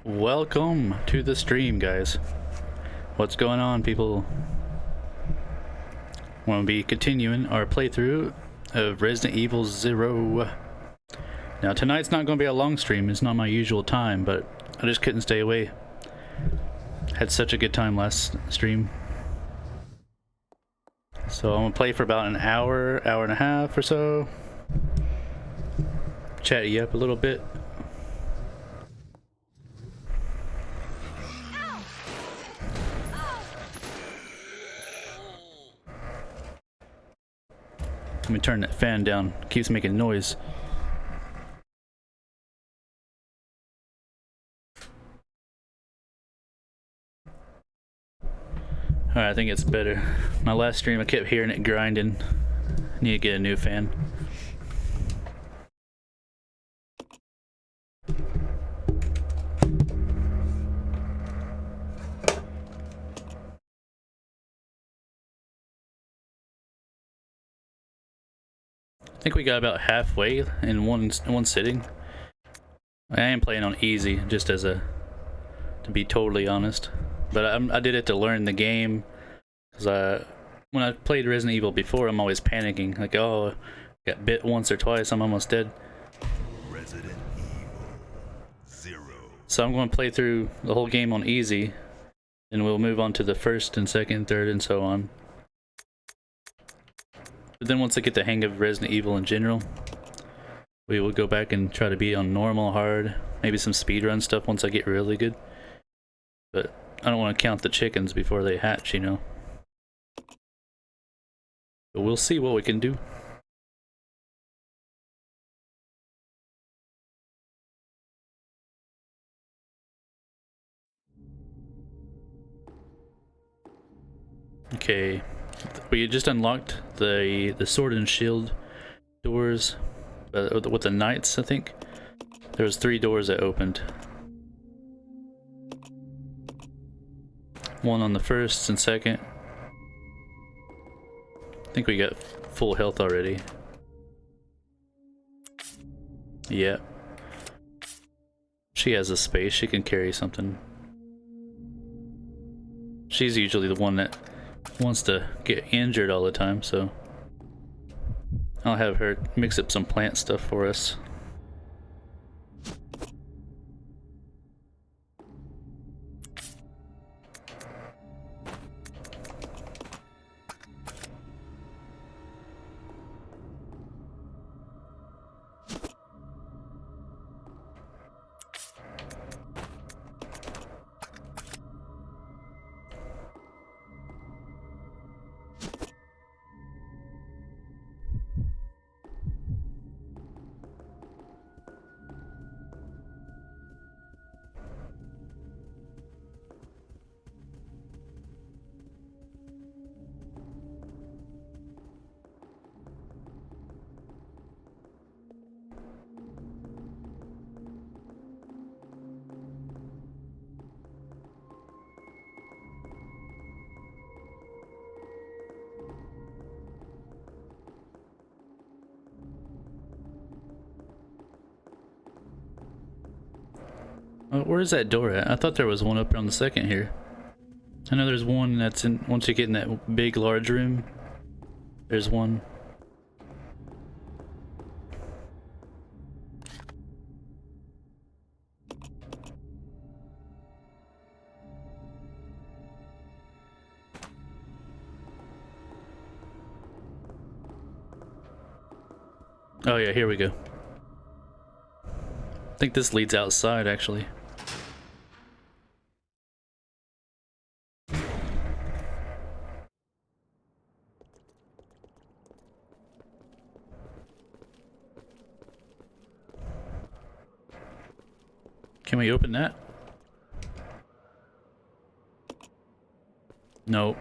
Welcome to the stream, guys. What's going on, people? We'll be continuing our playthrough of Resident Evil 0. Now, tonight's not going to be a long stream. It's not my usual time, but I just couldn't stay away. Had such a good time last stream. So I'm going to play for about an hour, hour and a half or so. Chat you up a little bit. Let me turn that fan down. It keeps making noise. Alright, I think it's better. My last stream I kept hearing it grinding. I need to get a new fan. I think we got about halfway in one sitting. I am playing on easy, just as to be totally honest. But I did it to learn the game, because when I played Resident Evil before, I'm always panicking, like, oh, got bit once or twice, I'm almost dead. Resident Evil 0. So I'm going to play through the whole game on easy, and we'll move on to the first and second, third, and so on. But then once I get the hang of Resident Evil in general, we will go back and try to be on normal, hard, maybe some speedrun stuff once I get really good. But I don't want to count the chickens before they hatch, you know. But we'll see what we can do. Okay, we just unlocked the sword and shield doors with the knights, I think. There was 3 doors that opened. One on the first and second. I think we got full health already. Yeah. She has a space, she can carry something. She's usually the one that wants to get injured all the time, so I'll have her mix up some plant stuff for us. Where's that door at? I thought there was one up on the second here. I know there's one that's in, once you get in that big large room, there's one. Oh yeah, here we go. I think this leads outside, actually. Can we open that? Nope.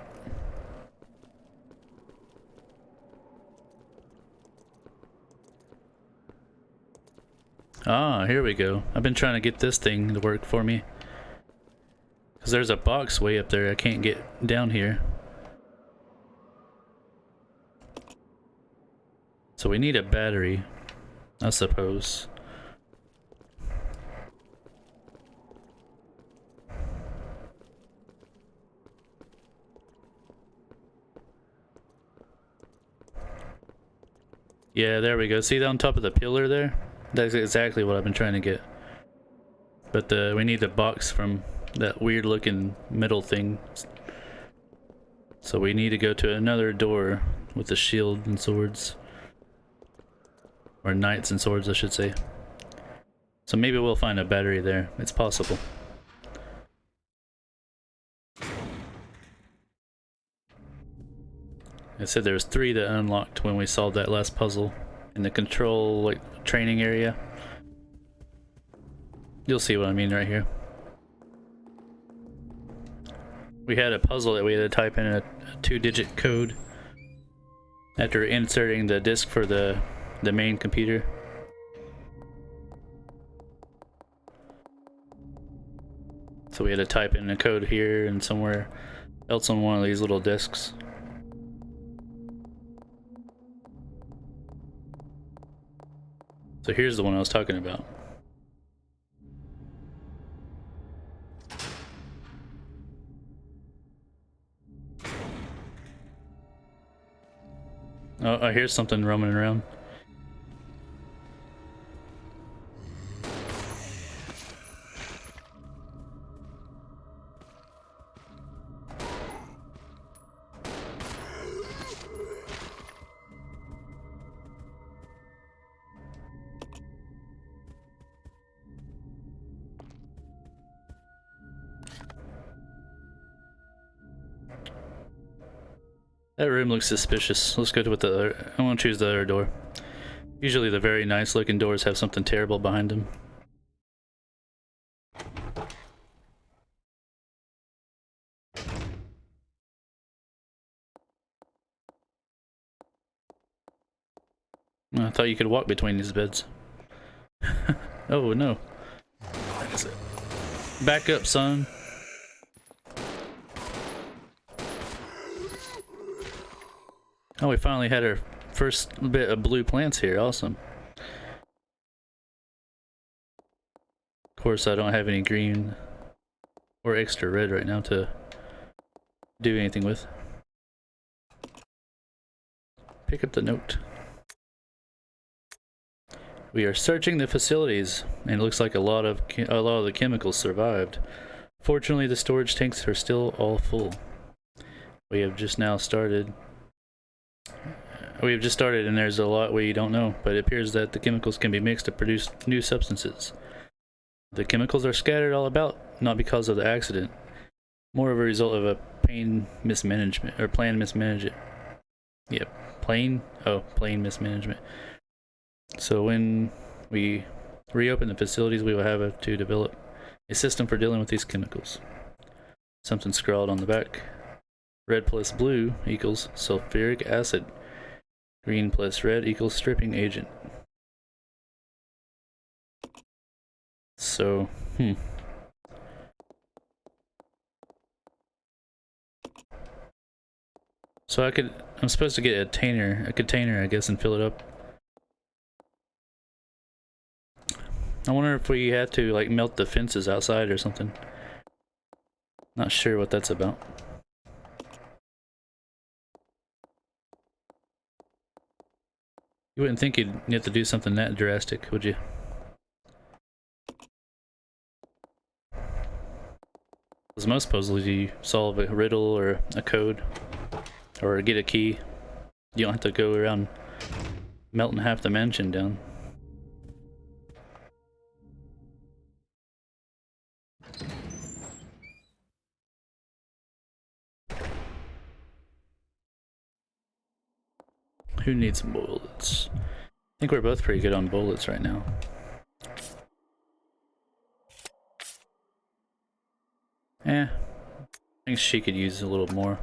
Ah, here we go. I've been trying to get this thing to work for me. Because there's a box way up there I can't get down here. So we need a battery, I suppose. Yeah, there we go. See that on top of the pillar there? That's exactly what I've been trying to get. But we need the box from that weird looking metal thing. So we need to go to another door with the shield and swords. Or knights and swords, I should say. So maybe we'll find a battery there. It's possible. I said there was 3 that unlocked when we solved that last puzzle in the control like training area. You'll see what I mean right here. We had a puzzle that we had to type in a 2-digit code after inserting the disk for the main computer. So we had to type in a code here and somewhere else on one of these little disks. So here's the one I was talking about. Oh, I hear something roaming around. That room looks suspicious. Let's go to what the other... I want to choose the other door. Usually the very nice looking doors have something terrible behind them. I thought you could walk between these beds. Oh no. Back up, son. Oh, we finally had our first bit of blue plants here. Awesome. Of course, I don't have any green or extra red right now to do anything with. Pick up the note. We are searching the facilities, and it looks like a lot of the chemicals survived. Fortunately, the storage tanks are still all full. We have just started, and there's a lot we don't know, but it appears that the chemicals can be mixed to produce new substances. The chemicals are scattered all about, not because of the accident, more of a result of a planned mismanagement. Yep, plain mismanagement. So when we reopen the facilities, we will have to develop a system for dealing with these chemicals. Something scrawled on the back. Red plus blue equals sulfuric acid. Green plus red equals stripping agent. So, So I'm supposed to get a container, I guess, and fill it up. I wonder if we had to, like, melt the fences outside or something. Not sure what that's about. You wouldn't think you'd have to do something that drastic, would you? Because most puzzles you solve a riddle or a code or get a key. You don't have to go around melting half the mansion down. Who needs bullets? I think we're both pretty good on bullets right now. I think she could use a little more.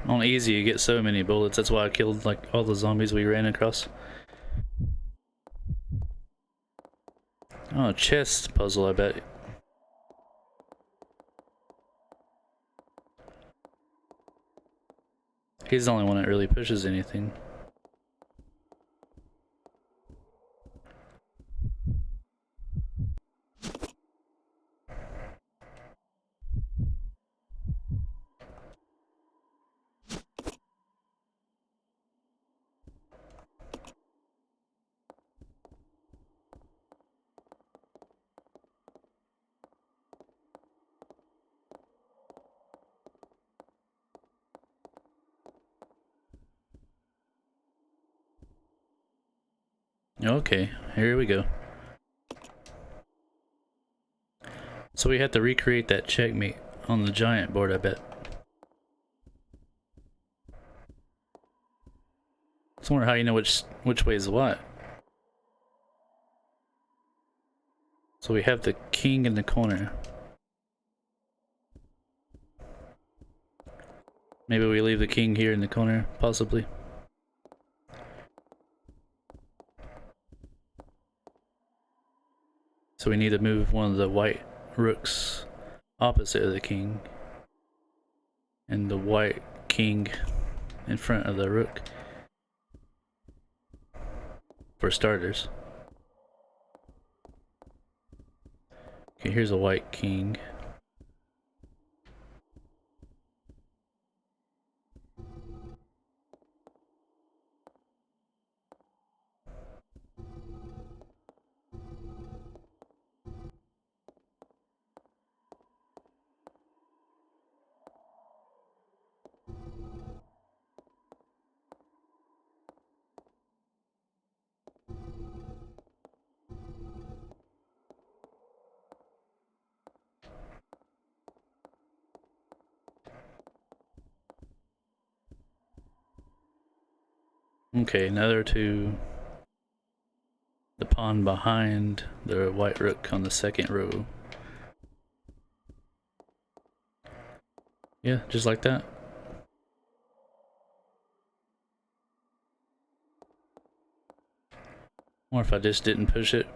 On easy, you get so many bullets. That's why I killed like all the zombies we ran across. Oh, chest puzzle, I bet. He's the only one that really pushes anything. Okay, here we go. So we have to recreate that checkmate on the giant board, I bet. I wonder how you know which way is what. So we have the king in the corner. Maybe we leave the king here in the corner, possibly. So we need to move one of the white rooks opposite of the king. And the white king in front of the rook. For starters. Okay, here's a white king. Okay, another to the pawn behind the white rook on the second row. Yeah, just like that. Or if I just didn't push it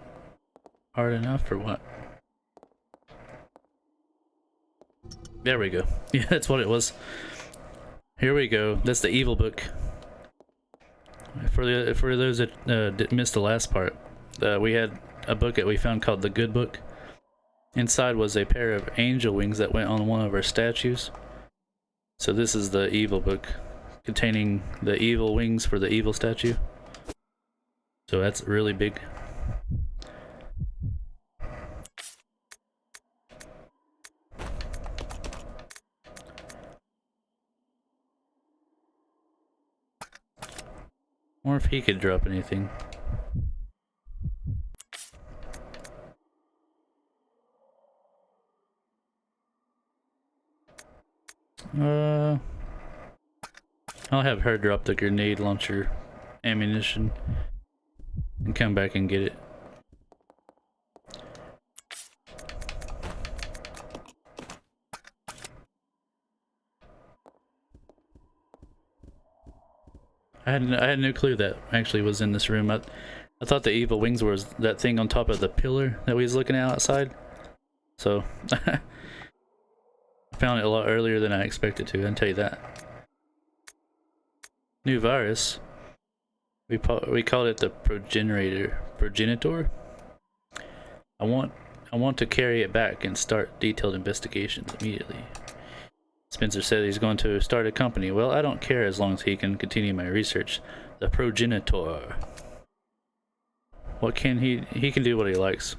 hard enough or what. There we go. Yeah, that's what it was. Here we go. That's the evil book. For those that missed the last part, we had a book that we found called the Good Book. Inside was a pair of angel wings that went on one of our statues. So this is the evil book, containing the evil wings for the evil statue. So that's really big. Or if he could drop anything. I'll have her drop the grenade launcher ammunition and come back and get it. I had no clue that actually was in this room. I thought the evil wings was that thing on top of the pillar that we was looking at outside. So I found it a lot earlier than I expected to, I can tell you that. New virus. We called it the progenitor. I want to carry it back and start detailed investigations immediately. Spencer said he's going to start a company. Well, I don't care as long as he can continue my research. The progenitor. What can he can do what he likes.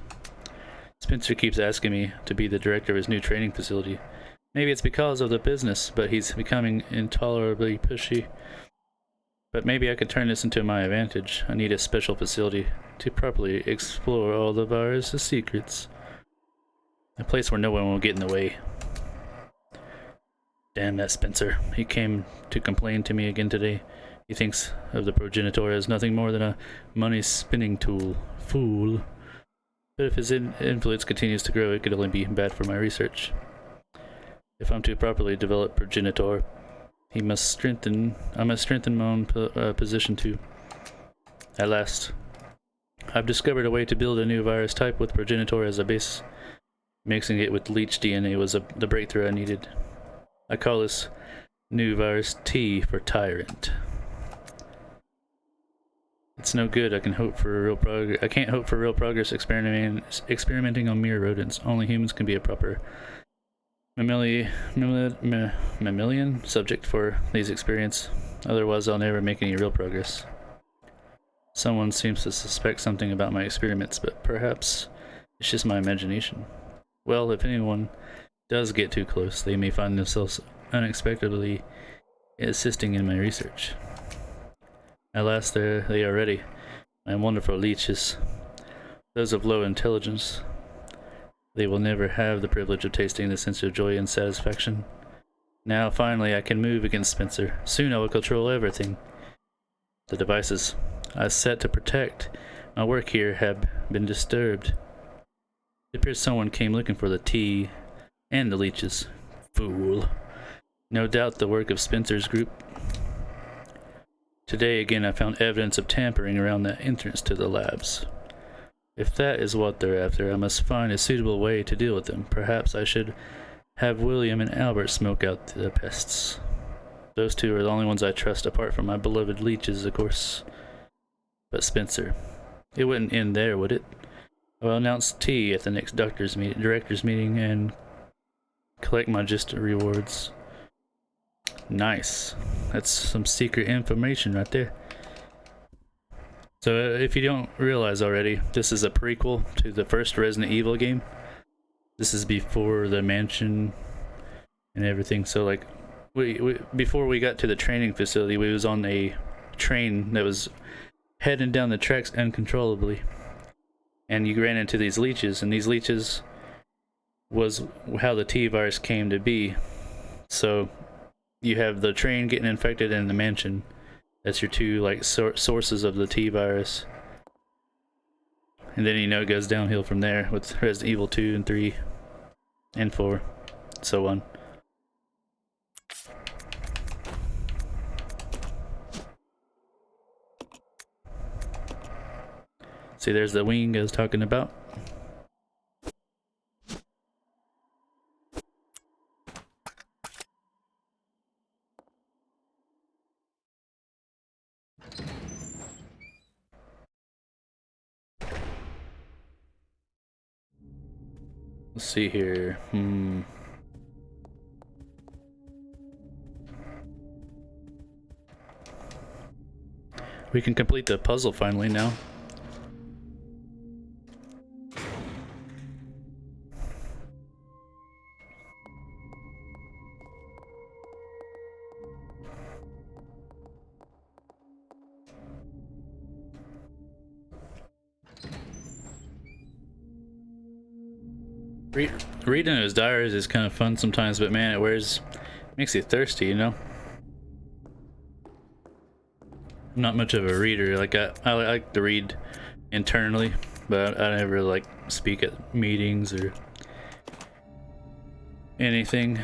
Spencer keeps asking me to be the director of his new training facility. Maybe it's because of the business, but he's becoming intolerably pushy. But maybe I could turn this into my advantage. I need a special facility to properly explore all the virus' secrets. A place where no one will get in the way. Damn that Spencer. He came to complain to me again today. He thinks of the progenitor as nothing more than a money-spinning tool. Fool. But if his influence continues to grow, it could only be bad for my research. If I'm to properly develop progenitor, I must strengthen my own position too. At last, I've discovered a way to build a new virus type with progenitor as a base. Mixing it with leech DNA was the breakthrough I needed. I call this new virus T for Tyrant. It's no good. I can't hope for real progress experimenting on mere rodents. Only humans can be a proper mammalian subject for these experiments. Otherwise, I'll never make any real progress. Someone seems to suspect something about my experiments, but perhaps it's just my imagination. Well, if anyone does get too close, they may find themselves unexpectedly assisting in my research. At last, they are ready. My wonderful leeches. Those of low intelligence. They will never have the privilege of tasting the sense of joy and satisfaction. Now, finally, I can move against Spencer. Soon I will control everything. The devices I set to protect my work here have been disturbed. It appears someone came looking for the tea and the leeches. Fool. No doubt the work of Spencer's group. Today again I found evidence of tampering around the entrance to the labs. If that is what they're after, I must find a suitable way to deal with them. Perhaps I should have William and Albert smoke out the pests. Those two are the only ones I trust, apart from my beloved leeches, of course. But Spencer. It wouldn't end there, would it? I will announce tea at the next director's meeting and collect my just rewards. Nice. That's some secret information right there. So if you don't realize already, this is a prequel to the first Resident Evil game. This is before the mansion and everything. So like, before we got to the training facility, we was on a train that was heading down the tracks uncontrollably. And you ran into these leeches, and these leeches was how the T-virus came to be. So you have the train getting infected and the mansion. That's your two like sources of the T-virus. And then you know it goes downhill from there with Resident Evil 2 and 3 and 4, so on. See, there's the wing I was talking about. Let's see here. We can complete the puzzle finally now. Reading his diaries is kind of fun sometimes, but man, it makes you thirsty, you know? I'm not much of a reader. Like I like to read internally, but I never like speak at meetings or anything.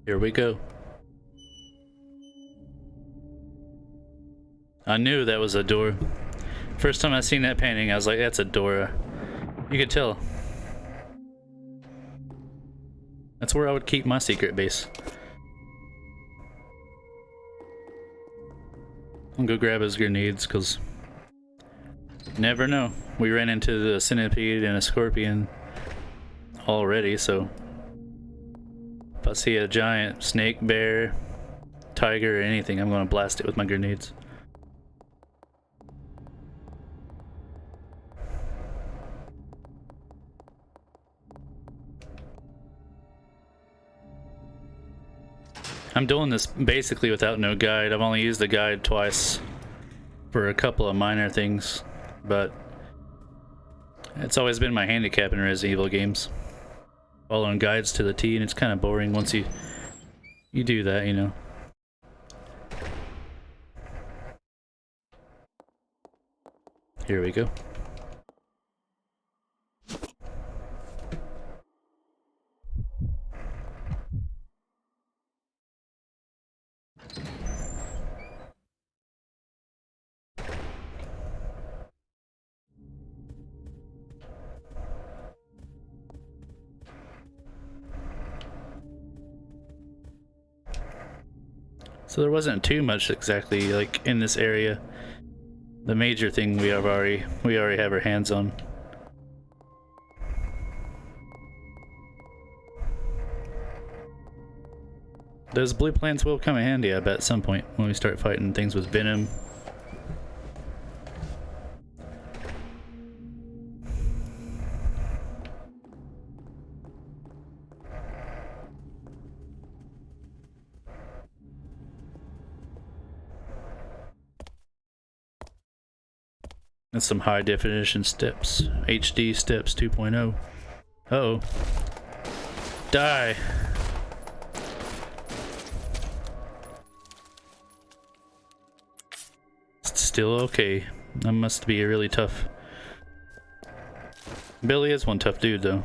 Here we go. I knew that was a door. First time I seen that painting, I was like, that's a door. You could tell. That's where I would keep my secret base. I'll go grab his grenades, because never know. We ran into the centipede and a scorpion already, so if I see a giant snake, bear, tiger, or anything, I'm gonna blast it with my grenades. I'm doing this basically without no guide. I've only used the guide twice for a couple of minor things, but it's always been my handicap in Resident Evil games. Following guides to the T, and it's kind of boring once you do that, you know. Here we go. So there wasn't too much exactly like in this area. The major thing we already have our hands on. Those blue plants will come in handy, I bet, at some point when we start fighting things with venom. That's some high definition steps. HD steps 2.0. Uh-oh. Die! Still okay. That must be a really tough... Billy is one tough dude, though.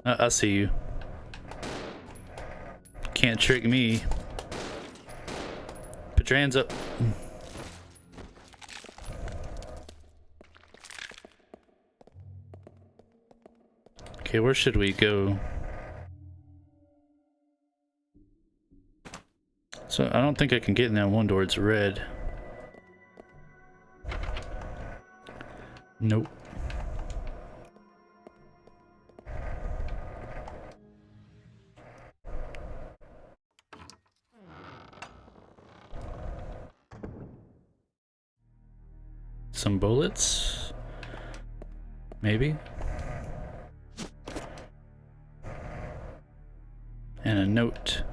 I see you. Can't trick me. Put your hands up. Okay, where should we go? So I don't think I can get in that one door. It's red. Nope. Some bullets? Maybe? And a note.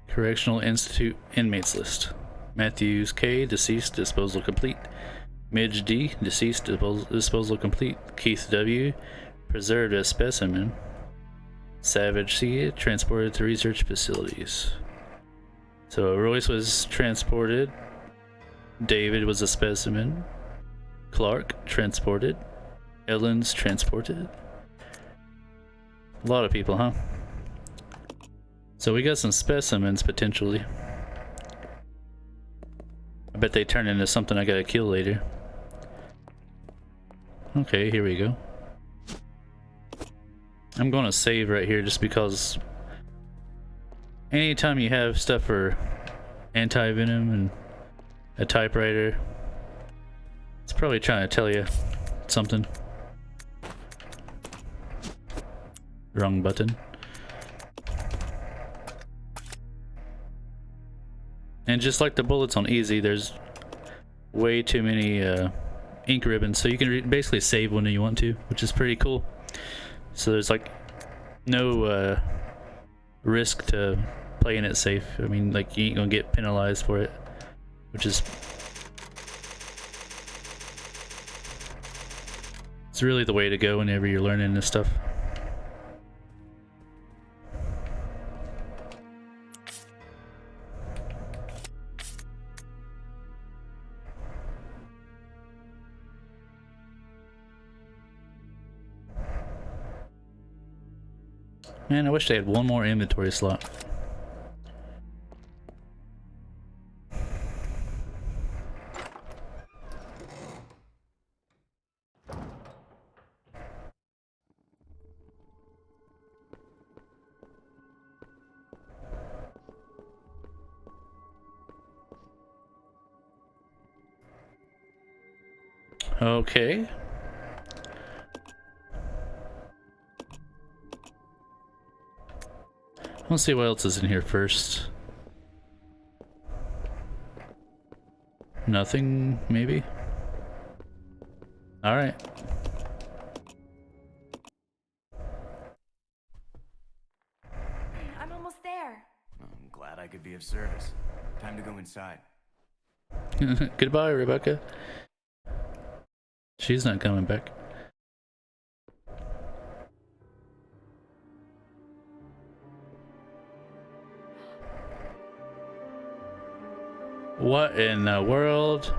Correctional Institute inmates list. Matthews K, deceased, disposal complete. Midge D, deceased, disposal complete. Keith W, preserved as specimen. Savage C, transported to research facilities. So Royce was transported. David was a specimen. Clark transported. Ellen's transported. A lot of people, huh? So we got some specimens potentially. I bet they turn into something I gotta kill later. Okay, here we go. I'm gonna save right here just because anytime you have stuff for anti-venom and a typewriter, it's probably trying to tell you something. Wrong button. And just like the bullets on easy, there's way too many ink ribbons, so you can basically save when you want to, which is pretty cool. So there's like no risk to playing it safe. I mean, like, you ain't gonna get penalized for it, which is... it's really the way to go whenever you're learning this stuff. Man, I wish they had one more inventory slot. Okay. Let's see what else is in here first. Nothing, maybe? Alright. I'm almost there. I'm glad I could be of service. Time to go inside. Goodbye, Rebecca. She's not coming back. What in the world?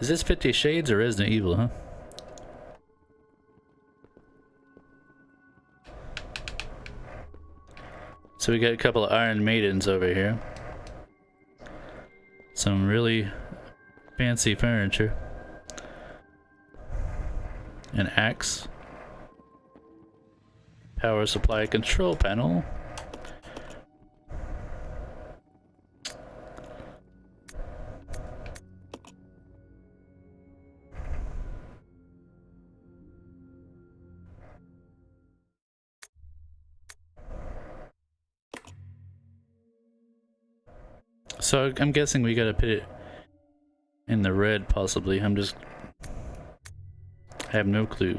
Is this 50 Shades or Resident Evil, huh? So we got a couple of Iron Maidens over here. Some really fancy furniture. An axe. Power supply control panel. So I'm guessing we gotta put it in the red, possibly. I have no clue.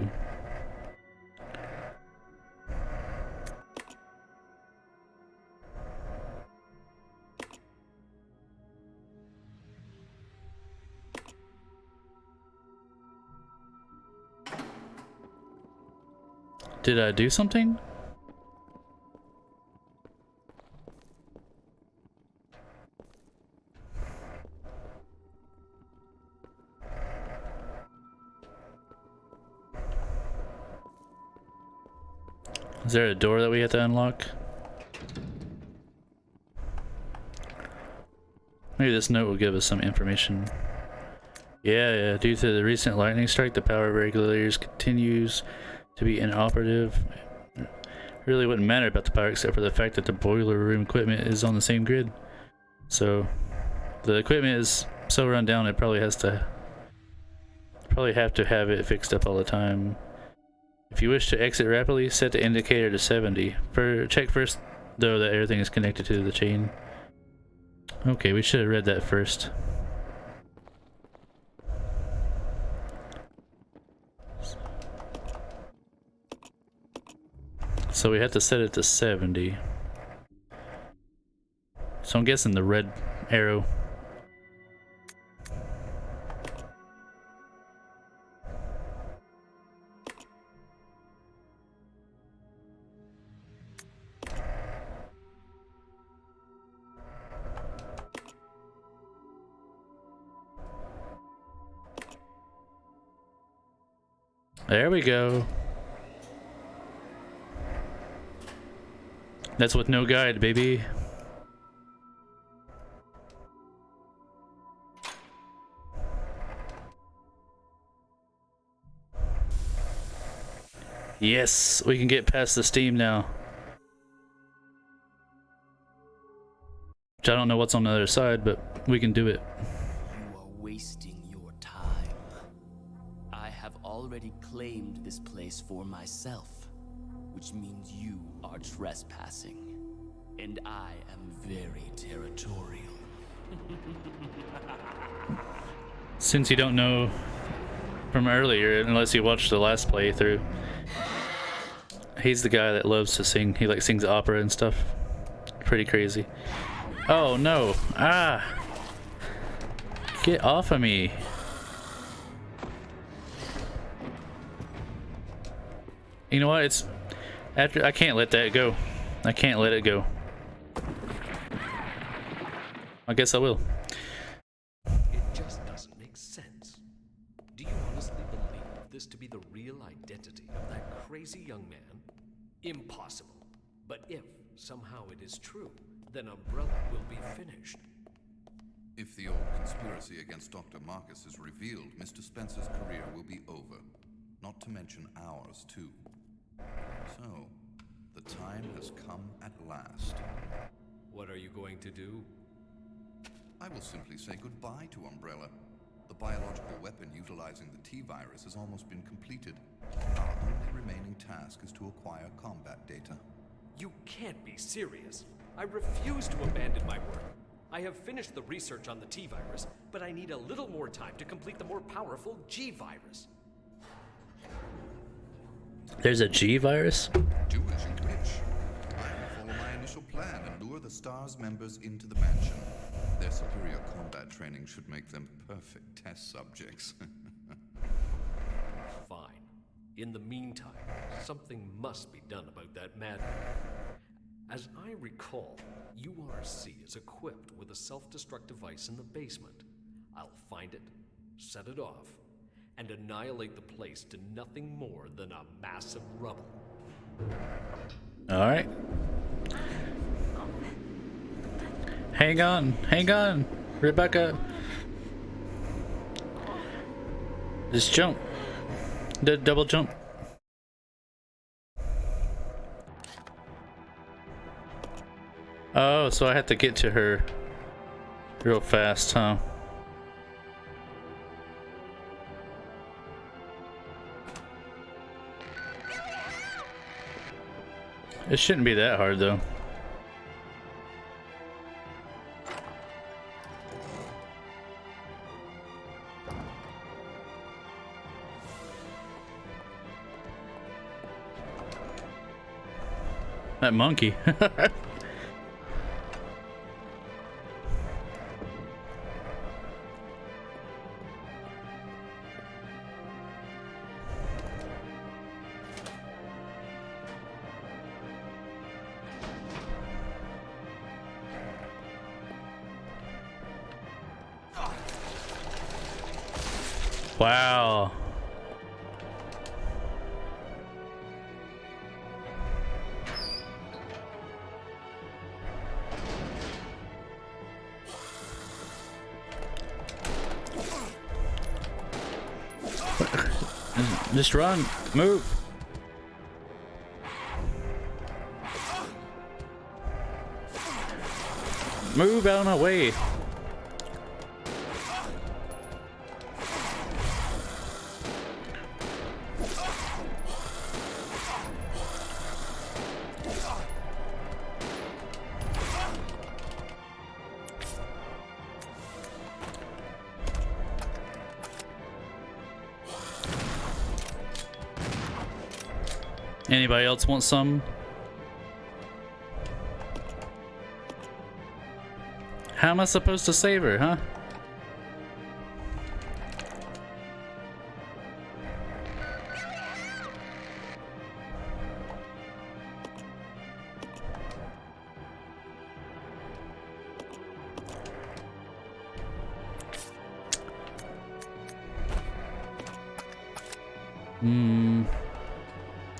Did I do something? Is there a door that we have to unlock? Maybe this note will give us some information. Yeah, due to the recent lightning strike, the power regulators continues to be inoperative. It really wouldn't matter about the power except for the fact that the boiler room equipment is on the same grid. So the equipment is so run down it probably have to have it fixed up all the time. If you wish to exit rapidly, set the indicator to 70. Check first though that everything is connected to the chain. Okay, we should have read that first. So we have to set it to 70. So I'm guessing the red arrow. There we go. That's with no guide, baby. Yes, we can get past the steam now. Which I don't know what's on the other side, but we can do it. You are wasting your time. I have already claimed this place for myself, which means you are trespassing. And I am very territorial. Since you don't know from earlier, unless you watched the last playthrough, he's the guy that loves to sing. He like sings opera and stuff. Pretty crazy. Oh no! Ah! Get off of me! You know what? It's after. I can't let that go. I can't let it go. I guess I will. It just doesn't make sense. Do you honestly believe this to be the real identity of that crazy young man? Impossible. But if somehow it is true, then Umbrella will be finished. If the old conspiracy against Dr. Marcus is revealed, Mr. Spencer's career will be over. Not to mention ours, too. So, the time has come at last. What are you going to do? I will simply say goodbye to Umbrella. The biological weapon utilizing the T-virus has almost been completed. Our only remaining task is to acquire combat data. You can't be serious. I refuse to abandon my work. I have finished the research on the T-virus, but I need a little more time to complete the more powerful G-virus. There's a G virus? Do as you wish. I will follow my initial plan and lure the STARS members into the mansion. Their superior combat training should make them perfect test subjects. Fine. In the meantime, something must be done about that madman. As I recall, URC is equipped with a self-destruct device in the basement. I'll find it, set it off, and annihilate the place to nothing more than a mass of rubble. Alright. Hang on, Rebecca. Just jump. Double jump. Oh, so I have to get to her real fast, huh? It shouldn't be that hard, though. That monkey. Wow. Just run. Move. Move out of my way. Anybody else want some? How am I supposed to save her, huh?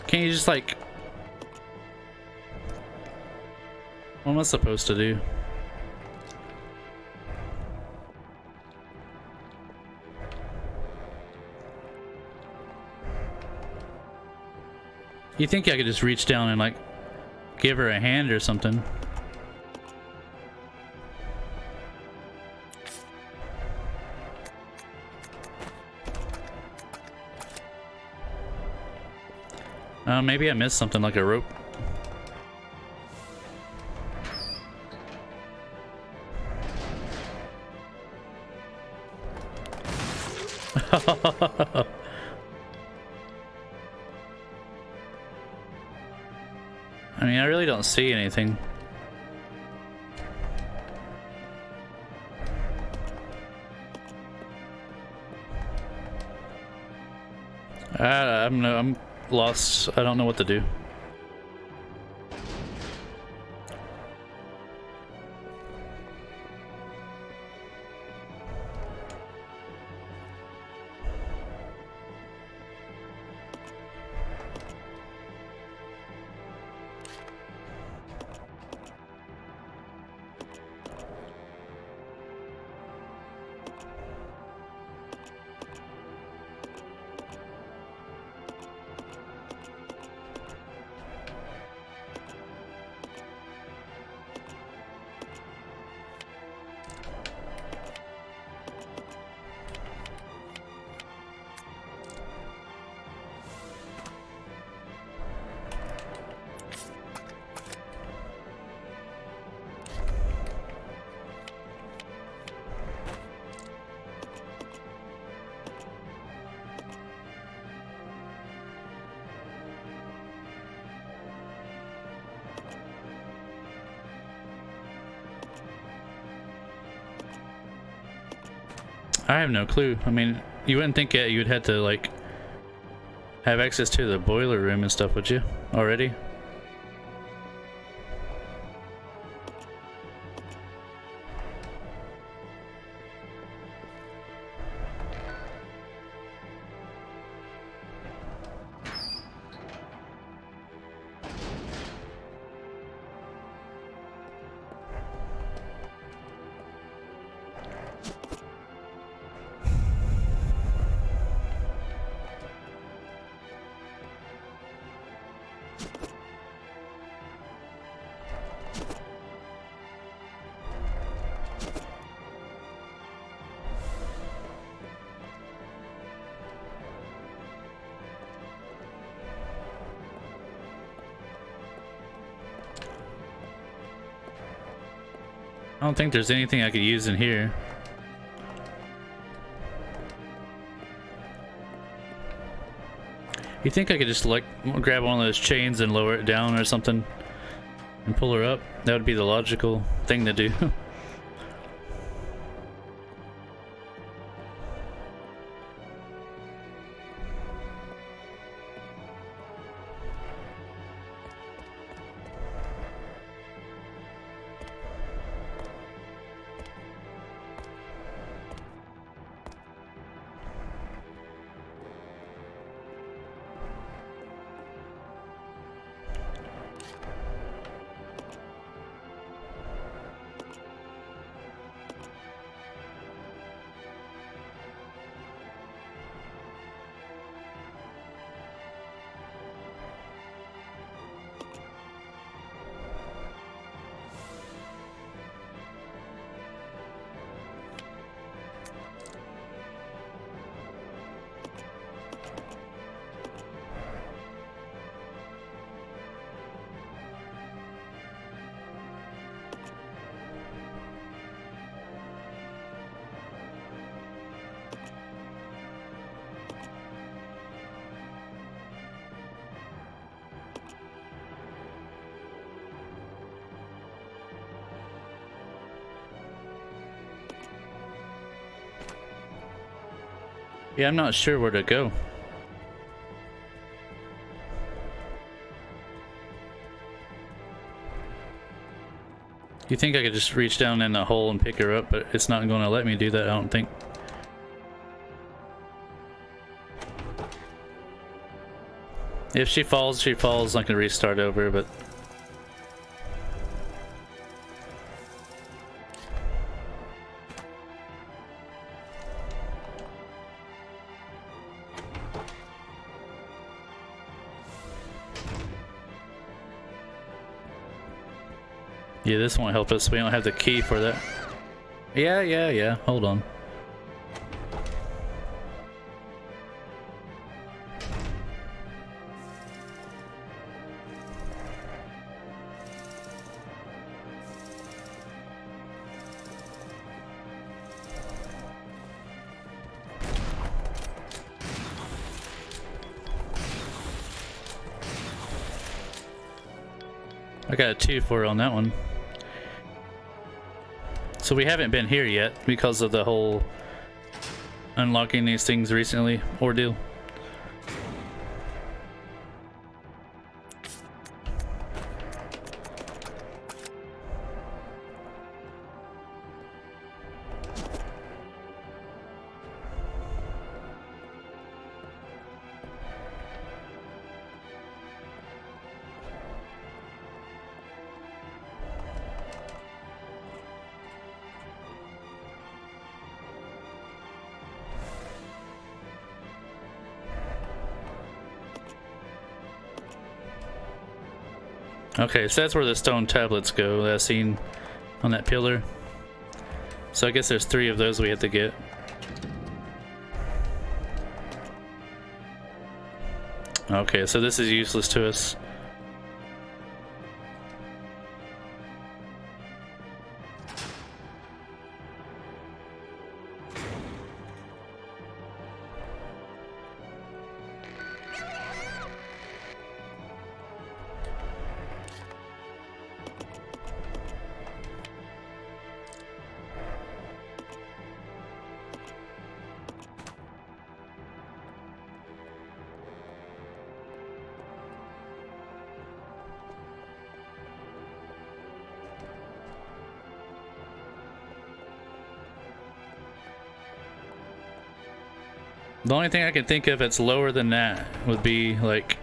Can't you just like... What am I supposed to do? You think I could just reach down and like give her a hand or something? Maybe I missed something like a rope. I mean, I really don't see anything. I'm lost. I don't know what to do. I have no clue. I mean, you wouldn't think that you'd have to like have access to the boiler room and stuff, would you? Already? I don't think there's anything I could use in here. You think I could just like grab one of those chains and lower it down or something? and pull her up. That would be the logical thing to do. Yeah, I'm not sure where to go. You think I could just reach down in the hole and pick her up, but it's not going to let me do that, I don't think. If she falls, she falls. I can restart over, but... yeah, this won't help us. We don't have the key for that. Yeah. Hold on. I got a 2-4 on that one. So we haven't been here yet because of the whole unlocking these things recently ordeal. Okay, so that's where the stone tablets go that I seen on that pillar. So I guess there's 3 of those we have to get. Okay, so this is useless to us. The only thing I can think of that's lower than that would be like...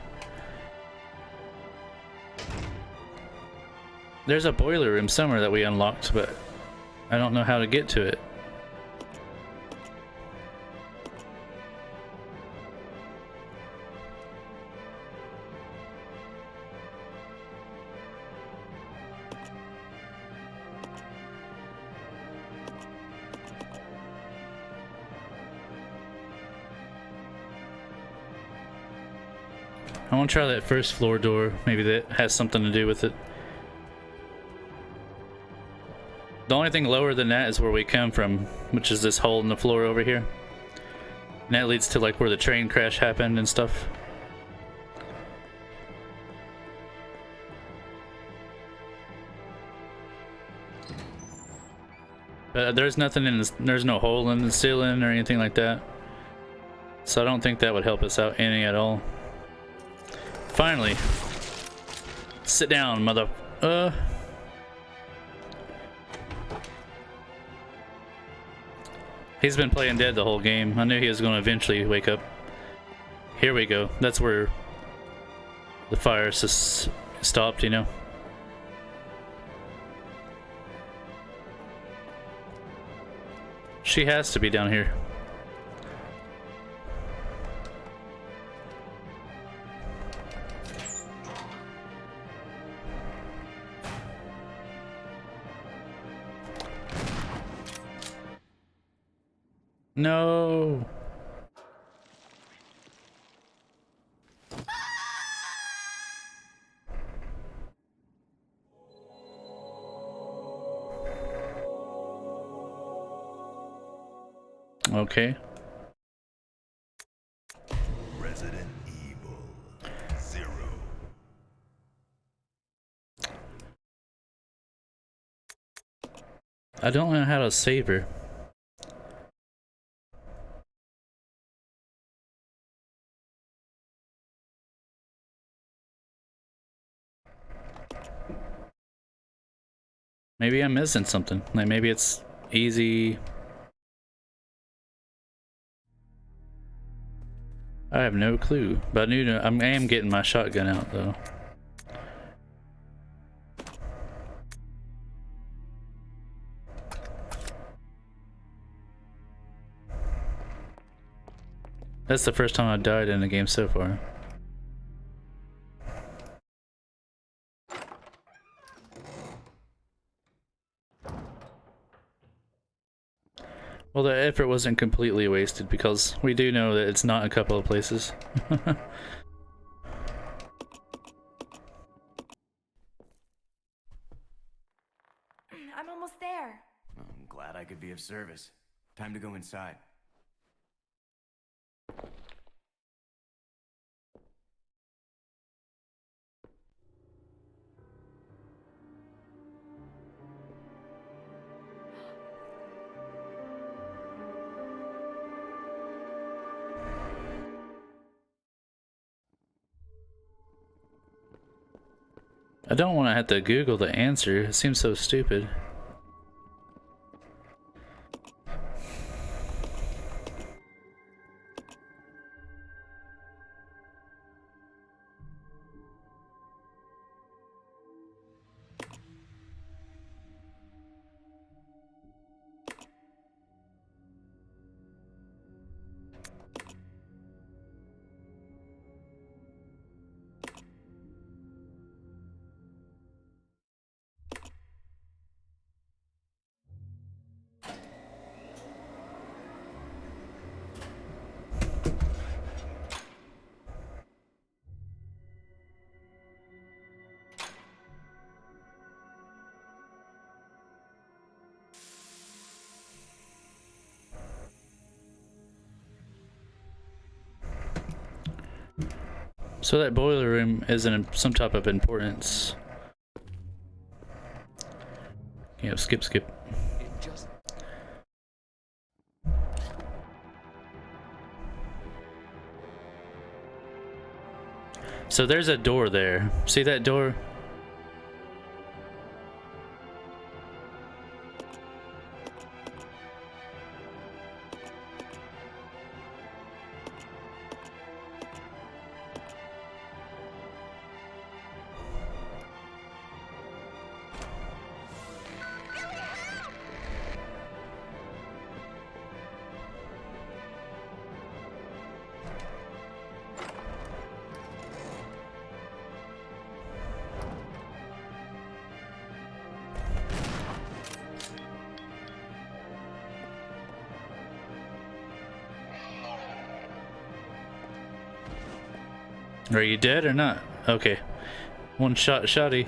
there's a boiler room somewhere that we unlocked, but I don't know how to get to it. I want to try that first floor door. Maybe that has something to do with it. The only thing lower than that is where we come from, which is this hole in the floor over here. And that leads to like where the train crash happened and stuff. But there's nothing in this, there's no hole in the ceiling or anything like that. So I don't think that would help us out any at all. Finally. Sit down, mother... He's been playing dead the whole game. I knew he was going to eventually wake up. Here we go. That's where the fire stopped, you know. She has to be down here. No. Okay. Resident Evil 0. I don't know how to save her. Maybe I'm missing something. Like maybe it's easy. I have no clue. But I am getting my shotgun out though. That's the first time I died in a game so far. Well, the effort wasn't completely wasted because we do know that it's not a couple of places. I'm almost there. I'm glad I could be of service. Time to go inside. I don't want to have to Google the answer. It seems so stupid. So that boiler room is in some type of importance. Yeah, skip. It just So there's a door there. See that door? Are you dead or not? Okay. One shot, shotty.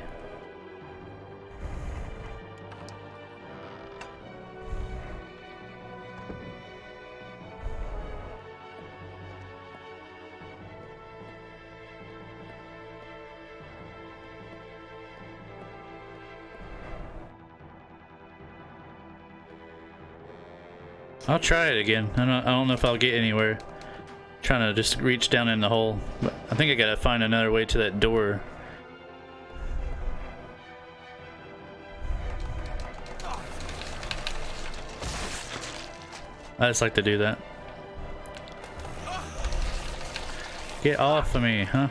I'll try it again. I don't know if I'll get anywhere. Trying to just reach down in the hole. But I think I gotta find another way to that door. I just like to do that. Get off of me, huh?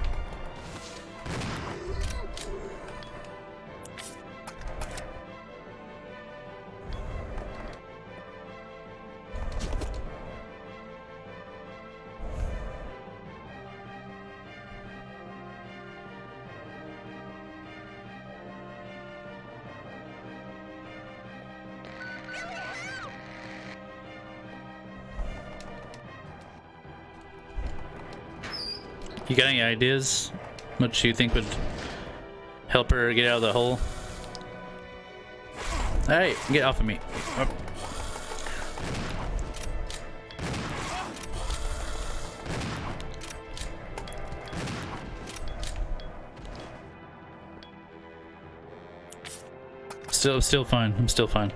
You got any ideas? What you think would help her get out of the hole? Hey, get off of me. Oh. Still fine. I'm still fine.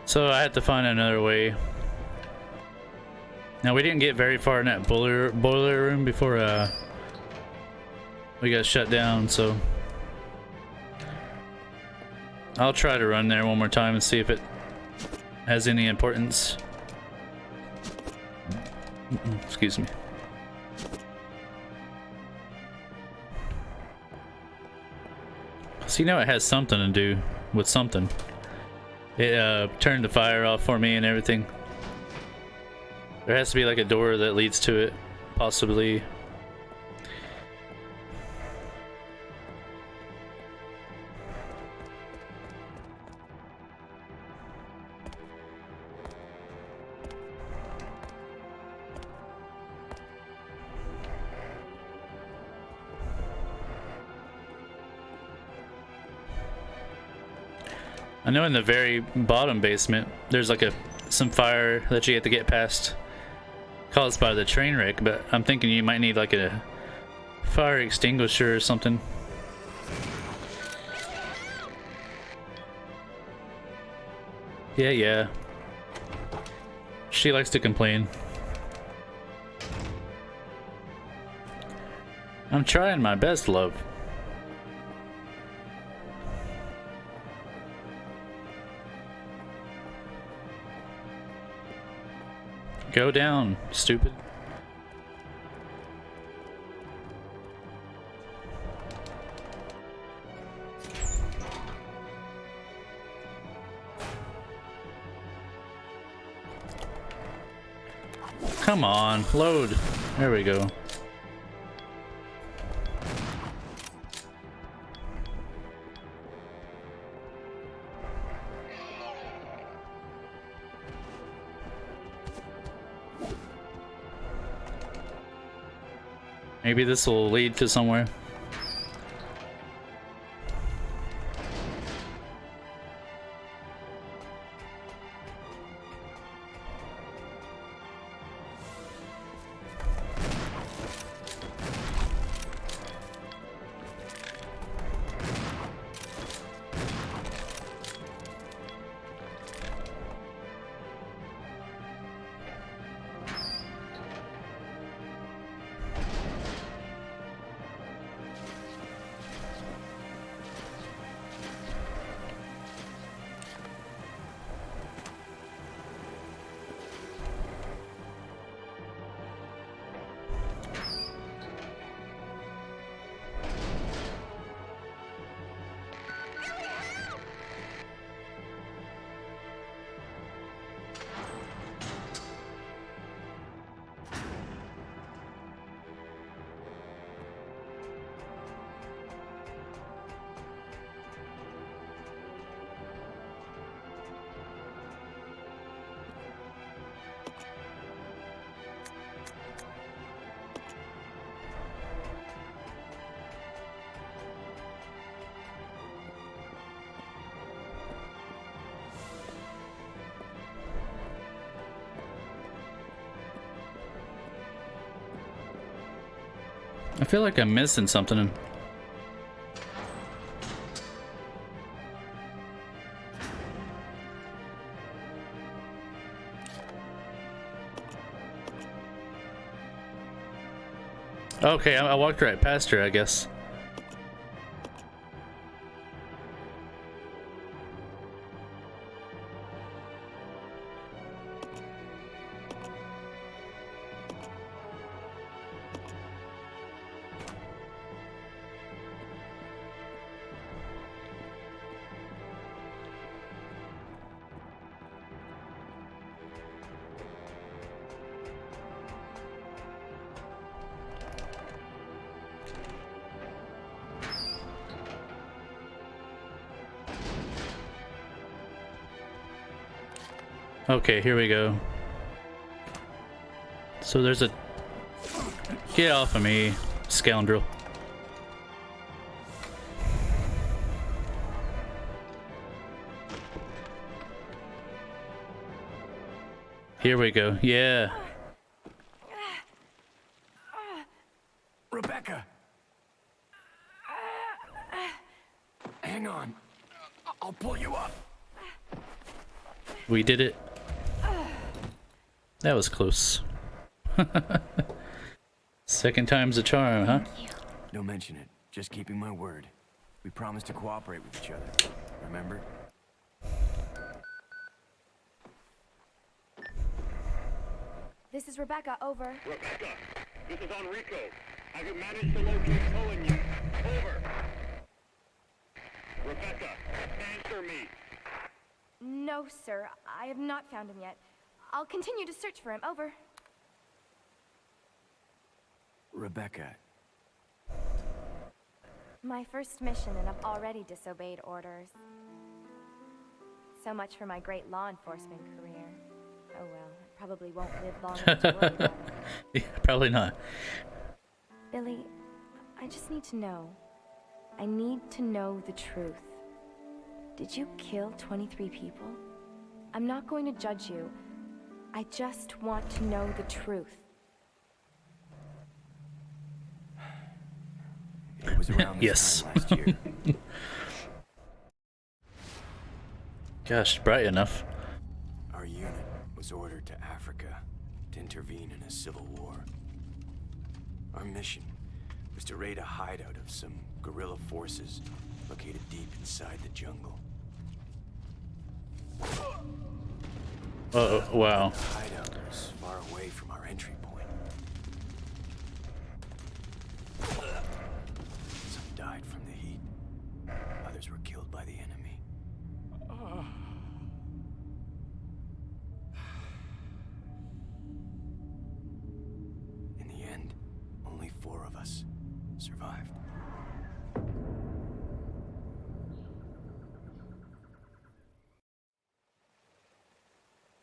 So I had to find another way. Now we didn't get very far in that boiler room before we got shut down, so I'll try to run there one more time and see if it has any importance. Excuse me. So you know it has something to do with something. It turned the fire off for me and everything. There has to be like a door that leads to it, possibly. I know in the very bottom basement, there's like some fire that you have to get past caused by the train wreck, but I'm thinking you might need like a fire extinguisher or something. Yeah. She likes to complain. I'm trying my best, love. Go down, stupid. Come on, load. There we go. Maybe this will lead to somewhere. I feel like I'm missing something. Okay, I walked right past her, I guess. Okay, here we go. So there's a... Get off of me, scoundrel. Here we go. Yeah. Rebecca! Hang on. I'll pull you up. We did it. That was close. Second time's a charm, huh? Don't mention it. Just keeping my word. We promised to cooperate with each other. Remember? This is Rebecca, over. Rebecca, this is Enrico. Have you managed to locate Cohen yet? Over. Rebecca, answer me. No, sir. I have not found him yet. I'll continue to search for him, over. Rebecca, My first mission, and I've already disobeyed orders. So much for my great law enforcement career. Oh well, I probably won't live long enough to worry about it. Yeah, probably not. Billy, I just need to know. I need to know the truth. Did you kill 23 people? I'm not going to judge you. I just want to know the truth. it was around this Yes. time last year. Gosh, bright enough. Our unit was ordered to Africa to intervene in a civil war. Our mission was to raid a hideout of some guerrilla forces located deep inside the jungle. Wow. The hideout was far away from our entry point. Some died from the heat. Others were killed by the enemy. In the end, only 4 of us survived.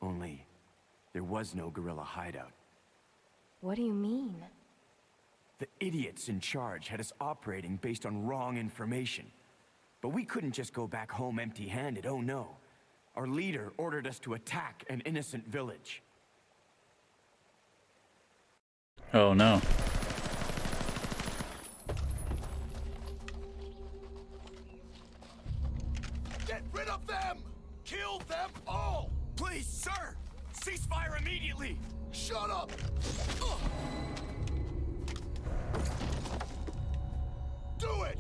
Only, there was no guerrilla hideout. What do you mean? The idiots in charge had us operating based on wrong information. But we couldn't just go back home empty-handed, oh no. Our leader ordered us to attack an innocent village. Oh no. Get rid of them! Kill them all! Please, sir! Ceasefire immediately! Shut up! Do it!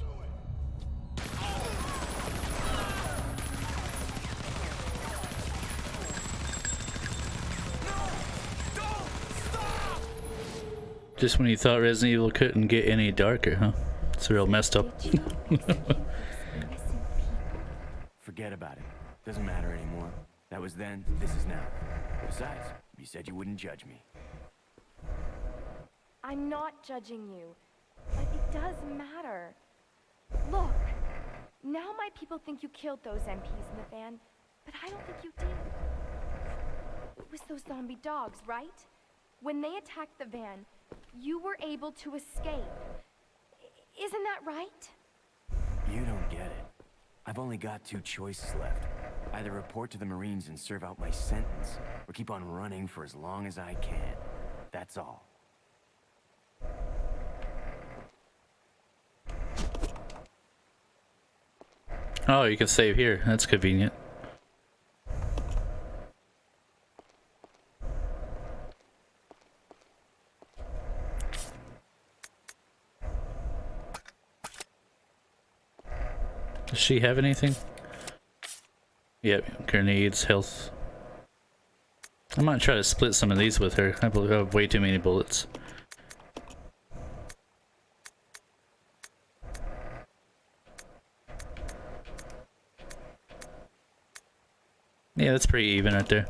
Just when you thought Resident Evil couldn't get any darker, huh? It's real messed up. Did you innocent people? Forget about it. Doesn't matter anymore. That was then, this is now. Besides, you said you wouldn't judge me. I'm not judging you, but it does matter. Look, now my people think you killed those MPs in the van, but I don't think you did. It was those zombie dogs, right? When they attacked the van, you were able to escape. Isn't that right? You don't get it. I've only got 2 choices left. Either report to the Marines and serve out my sentence, or keep on running for as long as I can. That's all. Oh, you can save here. That's convenient. Does she have anything? Yep, grenades, health. I might try to split some of these with her. I believe I have way too many bullets. Yeah, that's pretty even right there.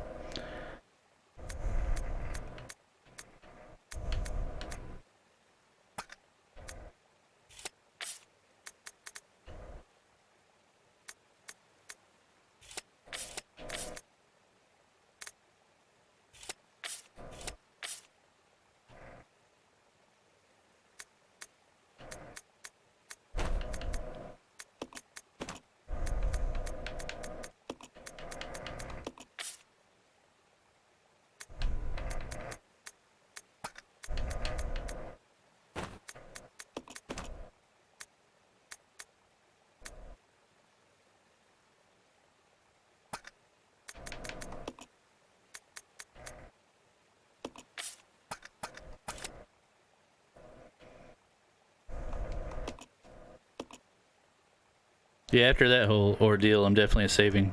Yeah, after that whole ordeal, I'm definitely saving.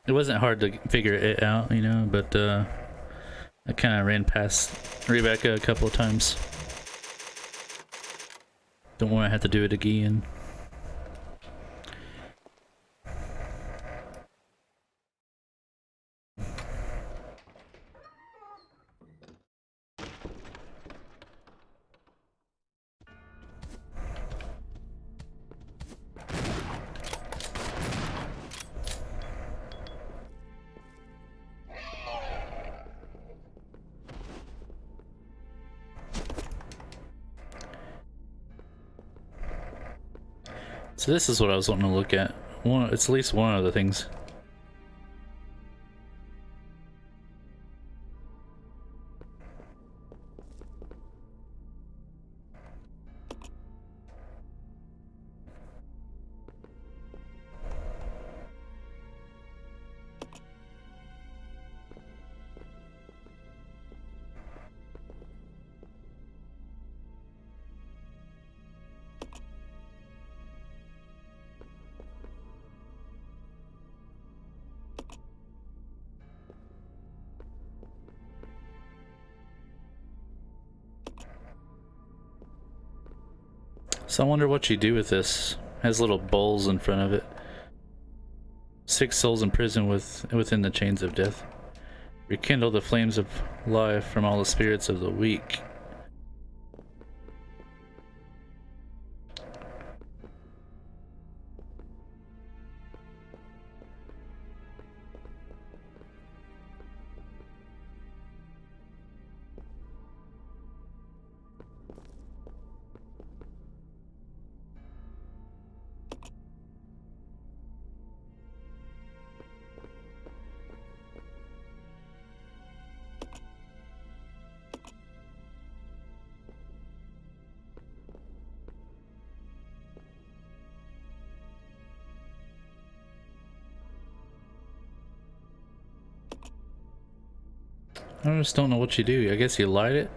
It wasn't hard to figure it out, you know, but I kind of ran past Rebecca a couple of times. Don't want to have to do it again. So this is what I was wanting to look at. It's at least one of the things. So I wonder what you do with this. It has little bowls in front of it. 6 souls in prison within the chains of death. Rekindle the flames of life from all the spirits of the weak. I just don't know what you do. I guess you light it.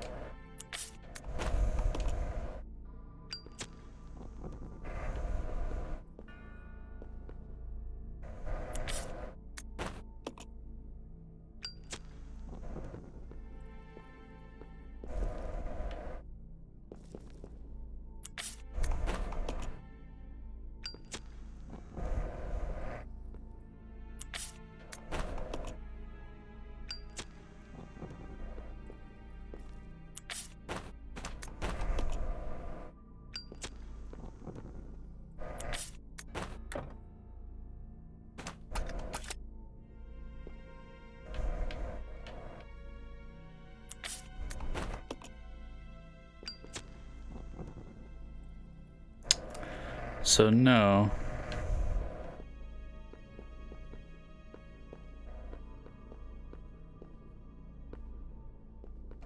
So no.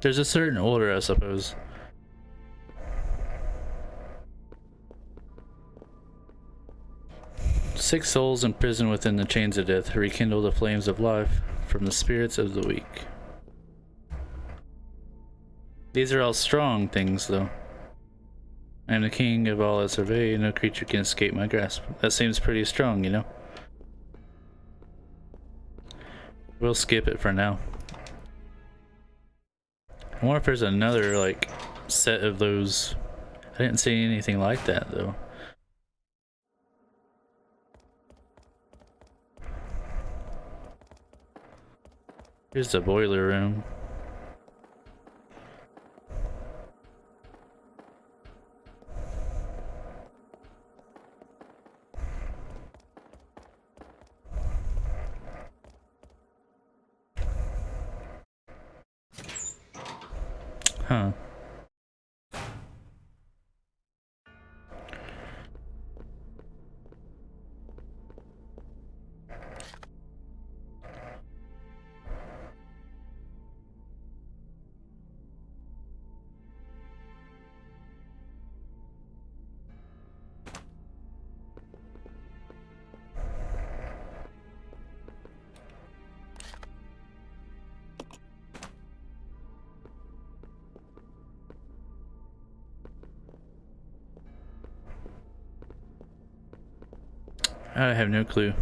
There's a certain order, I suppose. Sick souls imprisoned within the chains of death rekindle the flames of life from the spirits of the weak. These are all strong things, though. I am the king of all I survey, no creature can escape my grasp. That seems pretty strong, you know? We'll skip it for now. I wonder if there's another, like, set of those. I didn't see anything like that, though. Here's the boiler room. Huh. I have no clue.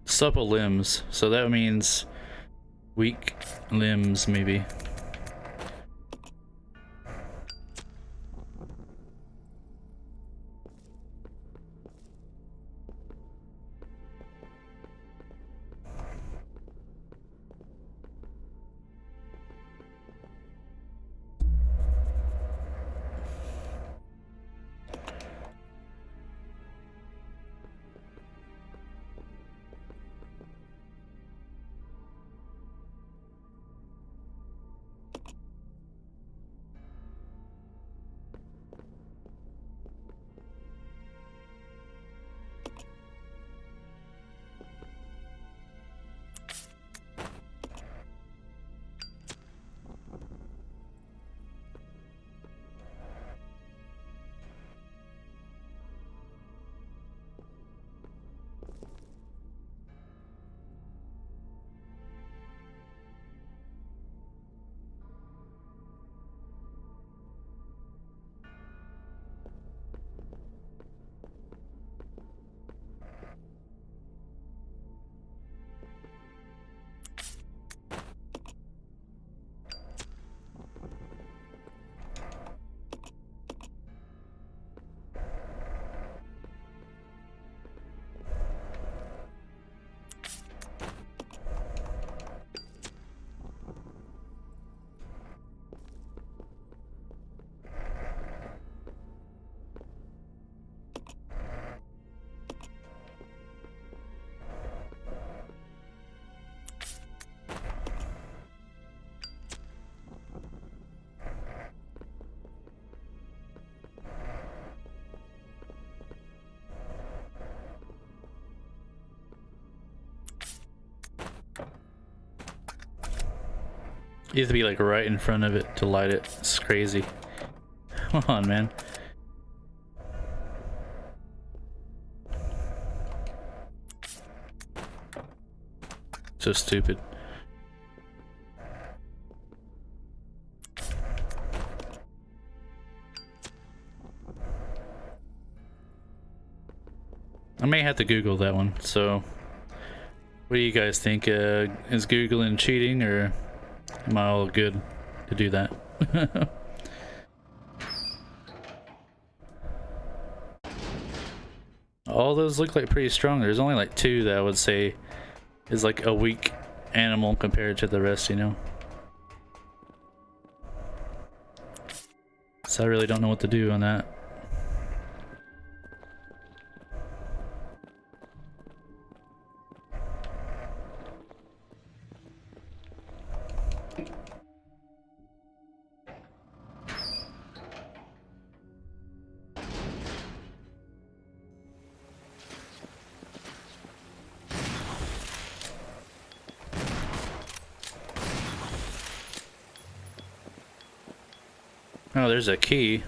Supple limbs, so that means weak limbs, maybe. You have to be like right in front of it to light it. It's crazy. Come on, man. So stupid. I may have to Google that one. So, what do you guys think? Is Googling cheating, or am I all good to do that? All those look like pretty strong. There's only like two that I would say is like a weak animal compared to the rest, you know? So I really don't know what to do on that. Oh, there's a key.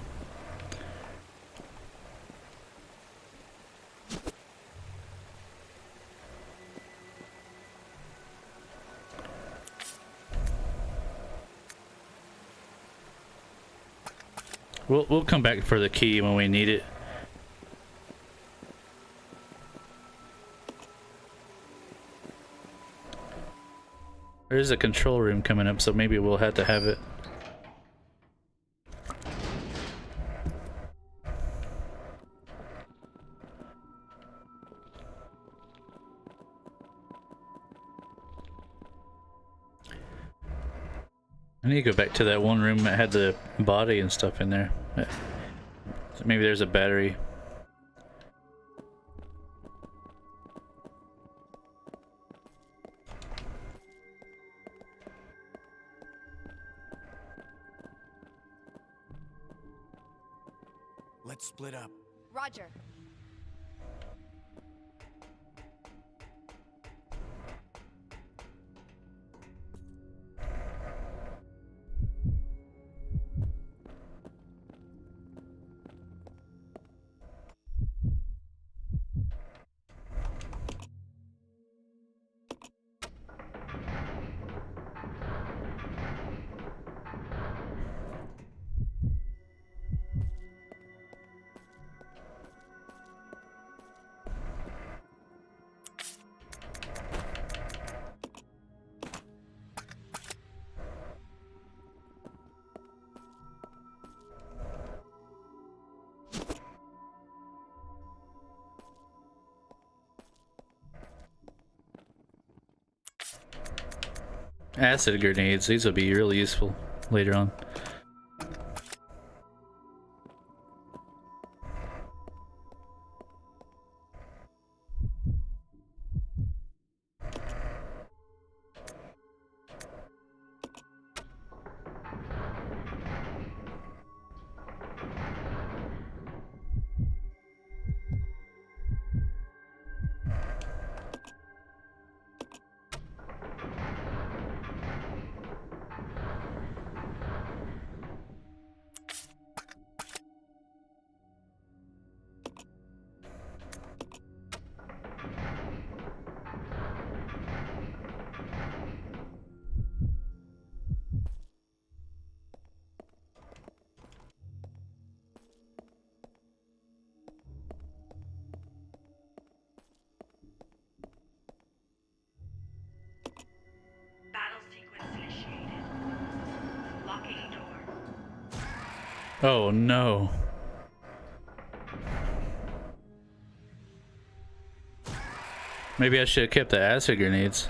We'll come back for the key when we need it. There's a control room coming up, so maybe we'll have to have it. I need to go back to that one room that had the body and stuff in there. So maybe there's a battery. Let's split up. Roger. Acid grenades, these will be really useful later on. Battle sequence initiated. Locking door. Oh no. Maybe I should have kept the acid grenades.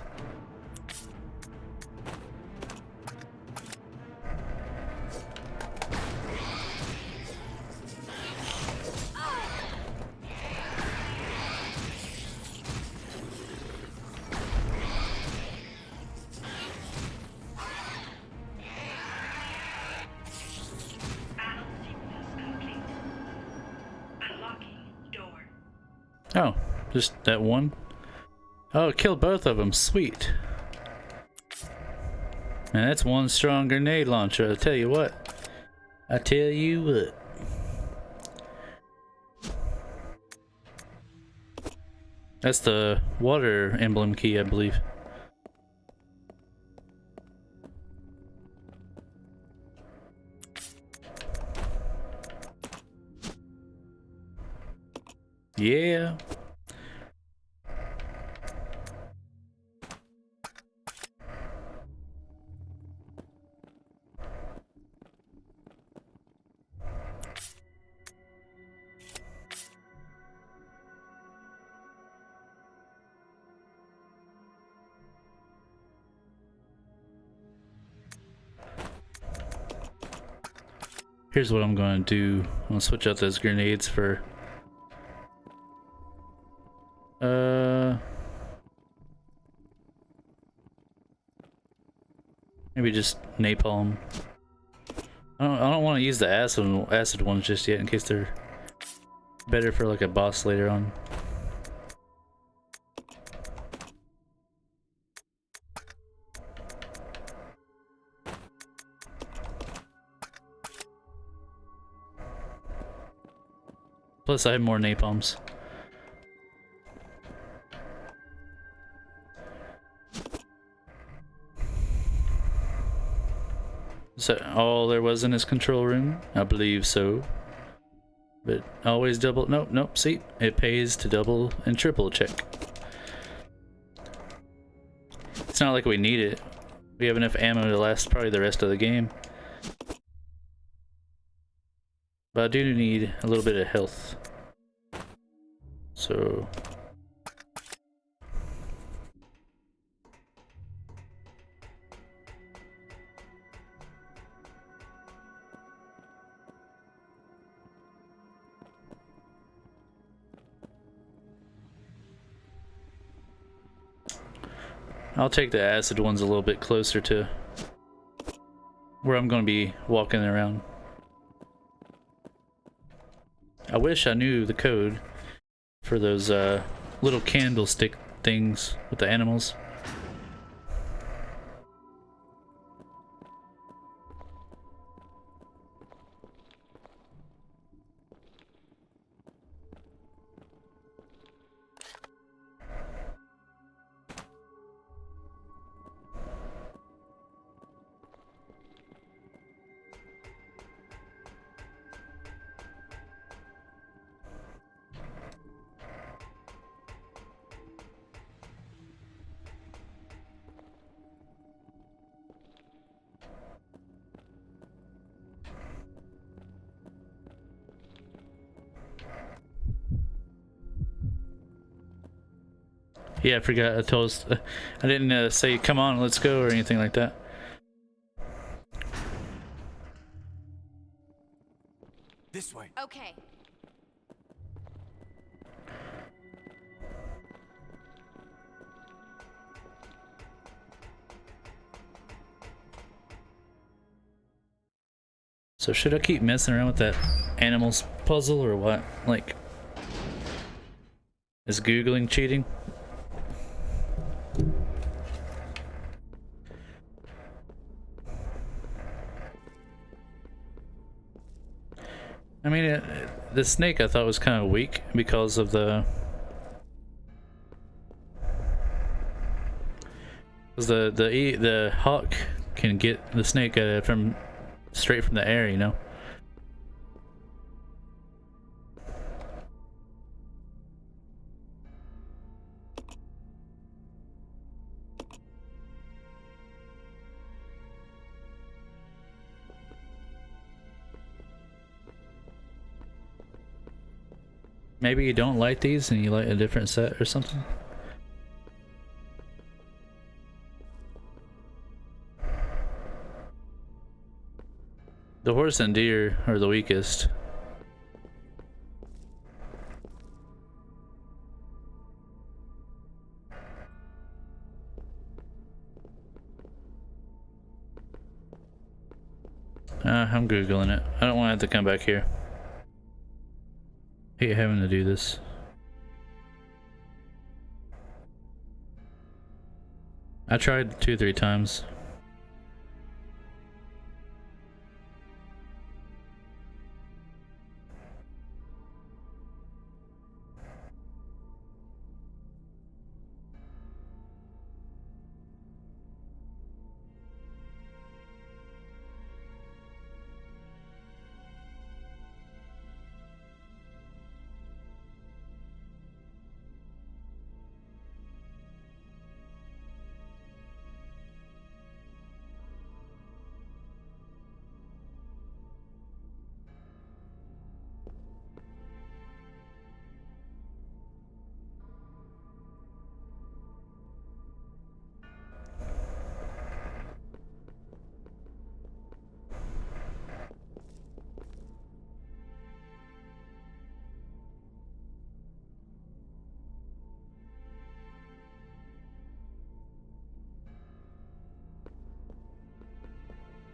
Battle sequence complete. Unlocking door. Oh, just that one? Oh, it killed both of them. Sweet. Man, that's one strong grenade launcher. I tell you what. I tell you what. That's the water emblem key, I believe. Yeah. Here's what I'm going to do. I'm going to switch out those grenades for... maybe just napalm. I don't want to use the acid ones just yet in case they're better for like a boss later on. Plus, I have more napalms. Is that all there was in his control room? I believe so. But always double. Nope, nope. See, it pays to double and triple check. It's not like we need it. We have enough ammo to last probably the rest of the game. But I do need a little bit of health. So... I'll take the acid ones a little bit closer to where I'm going to be walking around. I wish I knew the code for those little candlestick things with the animals. Yeah, I forgot. I told us, I didn't say come on, let's go or anything like that. This way. Okay. So should I keep messing around with that animals puzzle or what? Like, is Googling cheating? I mean, the snake I thought was kind of weak because of the hawk can get the snake from straight from the air, you know. Maybe you don't like these and you like a different set or something? The horse and deer are the weakest. I'm Googling it. I don't want to have to come back here. Hate having to do this. I tried 2-3 times.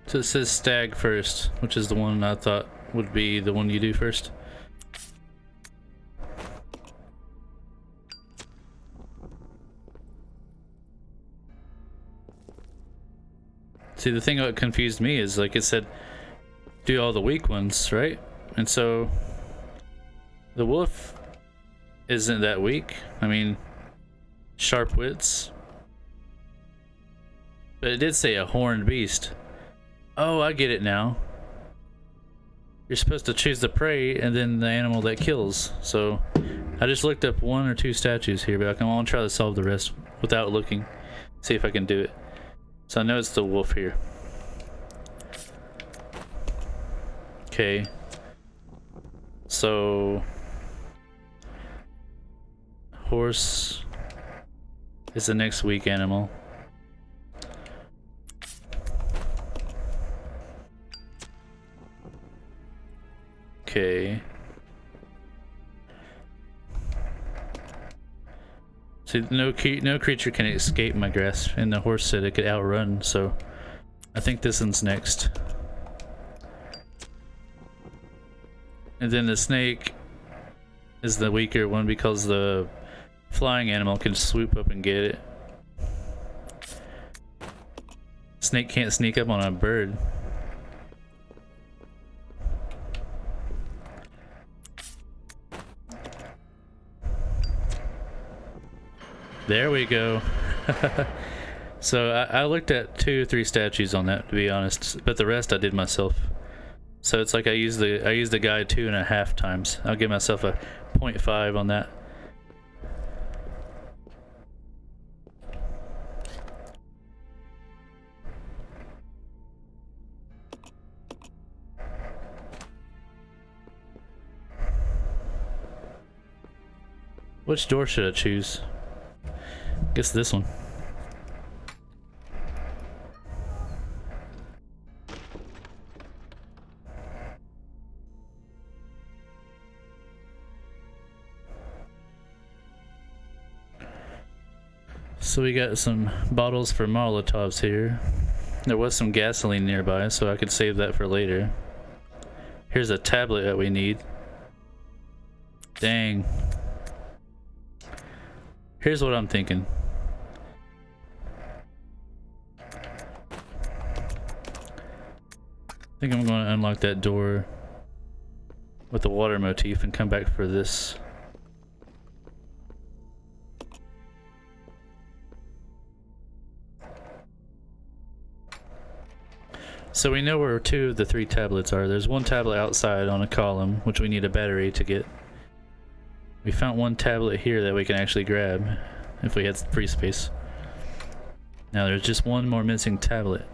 So it says stag first, which is the one I thought would be the one you do first. See, the thing that confused me is, like, it said do all the weak ones, right? And so The wolf isn't that weak. I mean, sharp wits. But it did say a horned beast. Oh, I get it now. You're supposed to choose the prey and then the animal that kills. So I just looked up 1 or 2 statues here, but I want to try to solve the rest without looking. See if I can do it. So I know it's the wolf here. Okay. So horse is the next weak animal. Okay. See, no creature can escape my grasp, and the horse said it could outrun, so I think this one's next. And then the snake is the weaker one because the flying animal can swoop up and get it. Snake can't sneak up on a bird. There we go. So I looked at 2 or 3 statues on that, to be honest, but the rest I did myself. So it's like I used the guide 2.5 times. I'll give myself a 0.5 on that. Which door should I choose? Guess this one. So we got some bottles for Molotovs here. There was some gasoline nearby, so I could save that for later. Here's a tablet that we need. Dang. Here's what I'm thinking. I think I'm going to unlock that door with the water motif and come back for this. So we know where 2 of the 3 tablets are. There's 1 tablet outside on a column, which we need a battery to get. We found 1 tablet here that we can actually grab if we had free space. Now there's just 1 more missing tablet.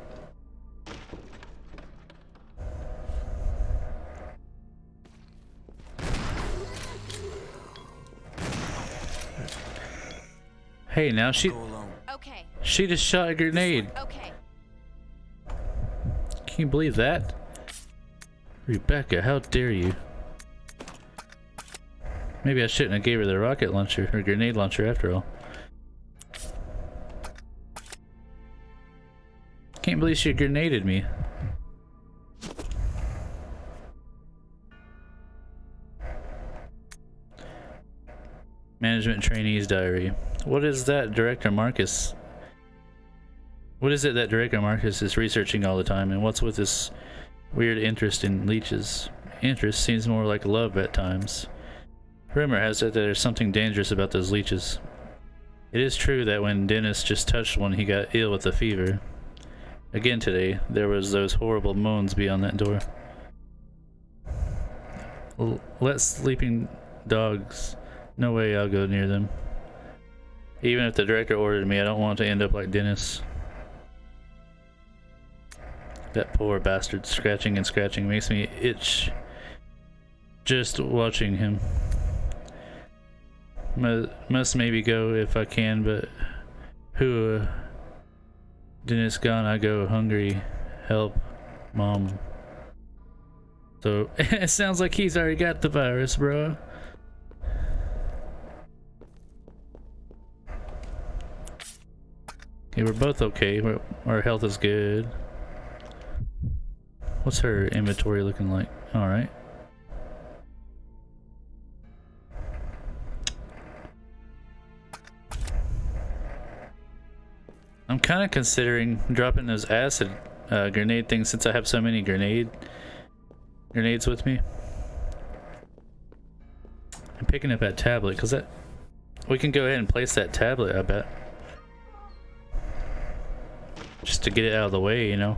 Hey, now she just shot a grenade. Okay. Can you believe that? Rebecca, how dare you? Maybe I shouldn't have gave her the rocket launcher or grenade launcher after all. Can't believe she grenaded me. Management trainee's diary. What is that, Director Marcus? What is it that Director Marcus is researching all the time, and what's with this weird interest in leeches? Interest seems more like love at times. Rumor has it that there's something dangerous about those leeches. It is true that when Dennis just touched one, he got ill with a fever. Again today, there was those horrible moans beyond that door. Let sleeping dogs. No way I'll go near them. Even if the director ordered me, I don't want to end up like Dennis. That poor bastard, scratching and scratching makes me itch just watching him. Must maybe go if I can, but who? Dennis gone, I go hungry. Help, Mom. So it sounds like he's already got the virus, bro. Okay, we're both okay. Our health is good. What's her inventory looking like? Alright. I'm kind of considering dropping those acid grenade things since I have so many grenades with me. picking up that tablet, because that we can go ahead and place that tablet, I bet. Just to get it out of the way, you know.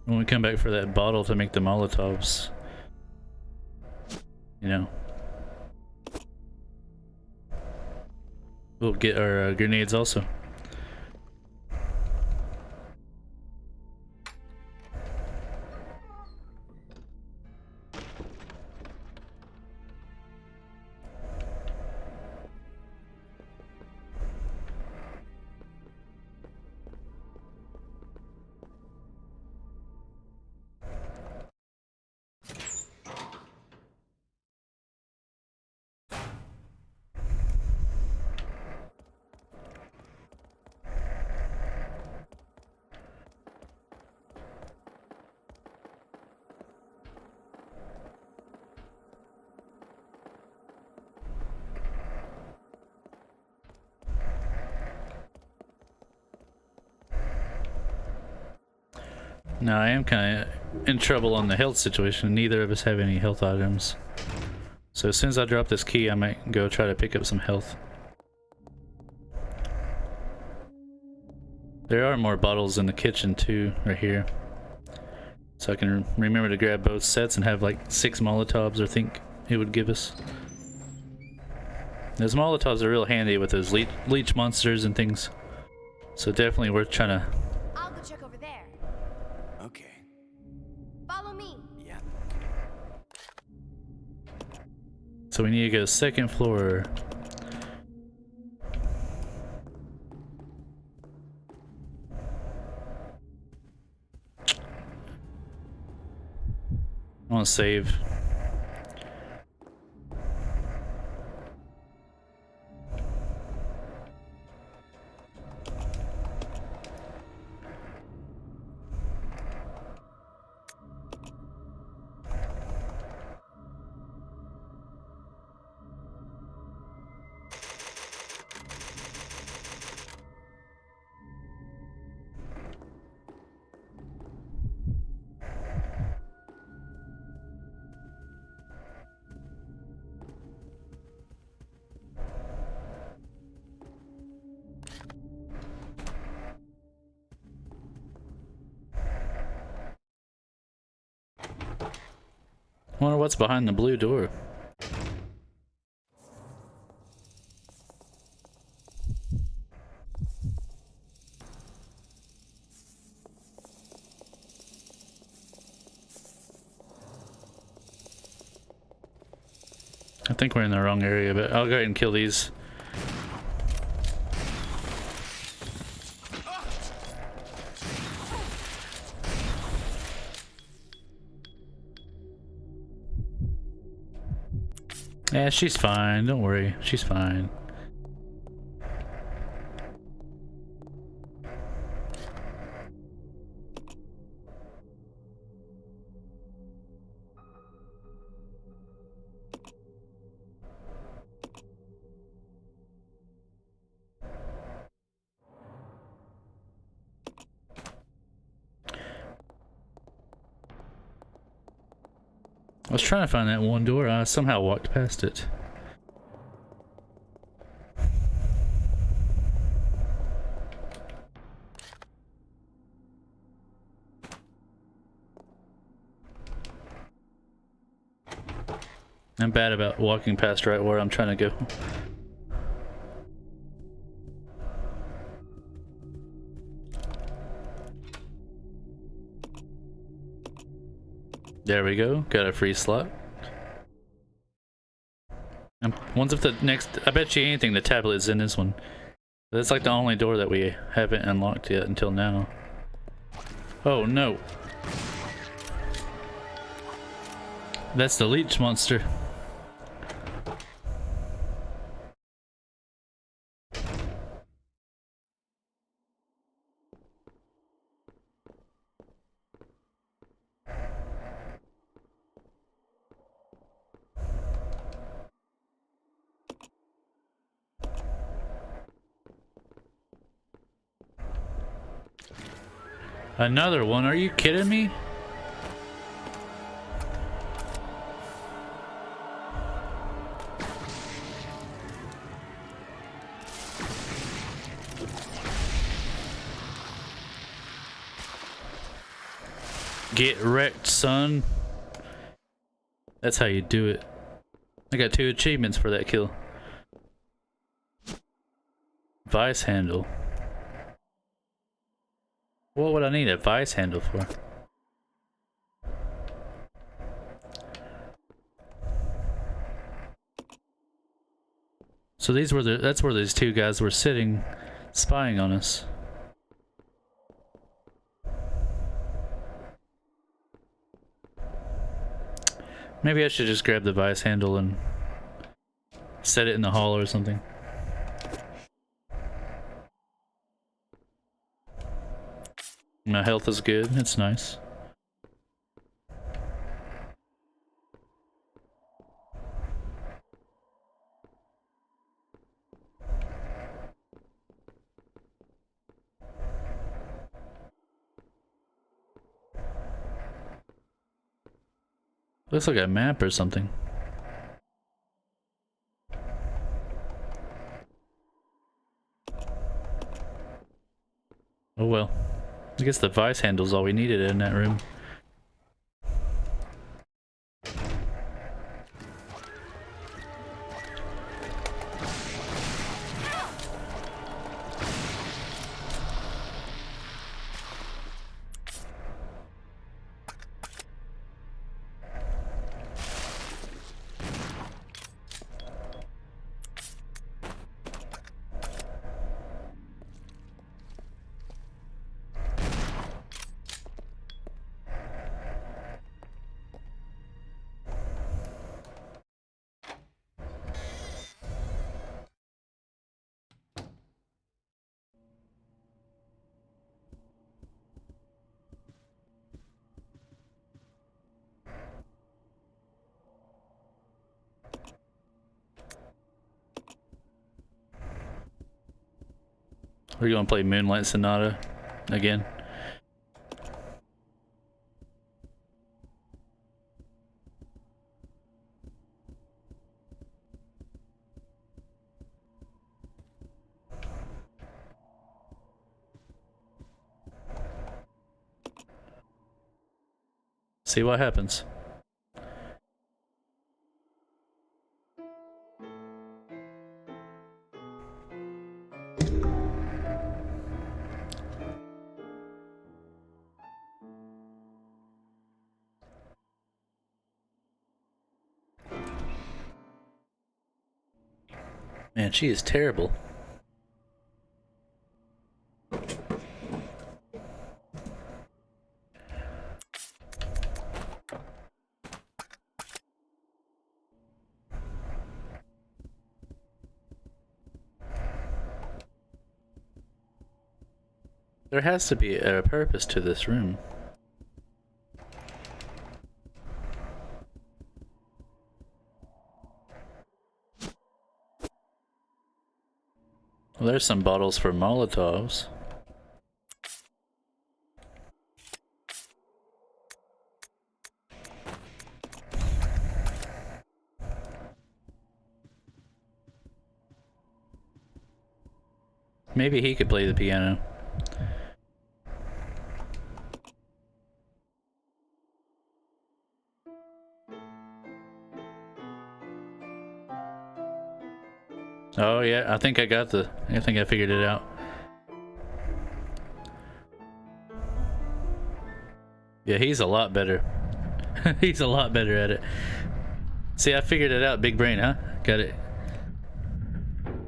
When we come back for that bottle to make the Molotovs, you know, we'll get our grenades also. Now I am kind of in trouble on the health situation. Neither of us have any health items. So as soon as I drop this key, I might go try to pick up some health. There are more bottles in the kitchen too, right here. So I can remember to grab both sets and have like 6 Molotovs, I think it would give us. Those Molotovs are real handy with those leech monsters and things. So definitely worth trying to... I'll go check over there. Okay. Follow me. Yeah. So we need to go 2nd floor. I want to save. Wonder what's behind the blue door. I think we're in the wrong area, but I'll go ahead and kill these. Yeah, she's fine. Don't worry. She's fine. I was trying to find that one door. I somehow walked past it. I'm bad about walking past right where I'm trying to go. There we go. Got a free slot. Wonder if the next... I bet you anything the tablet is in this one. That's like the only door that we haven't unlocked yet until now. Oh no. That's the leech monster. Another one? Are you kidding me? Get wrecked, son. That's how you do it. I got 2 achievements for that kill. Vice handle. What would I need a vice handle for? So these were that's where these 2 guys were sitting, spying on us. Maybe I should just grab the vice handle and set it in the hall or something. My health is good, it's nice. Looks like a map or something. Oh well. I guess the vice handle's all we needed in that room. We're gonna play Moonlight Sonata again. See what happens. Man, she is terrible. There has to be a purpose to this room. Well, there's some bottles for Molotovs. Maybe he could play the piano. Oh yeah, I think I figured it out. Yeah, he's a lot better. He's a lot better at it. See, I figured it out, big brain, huh? Got it.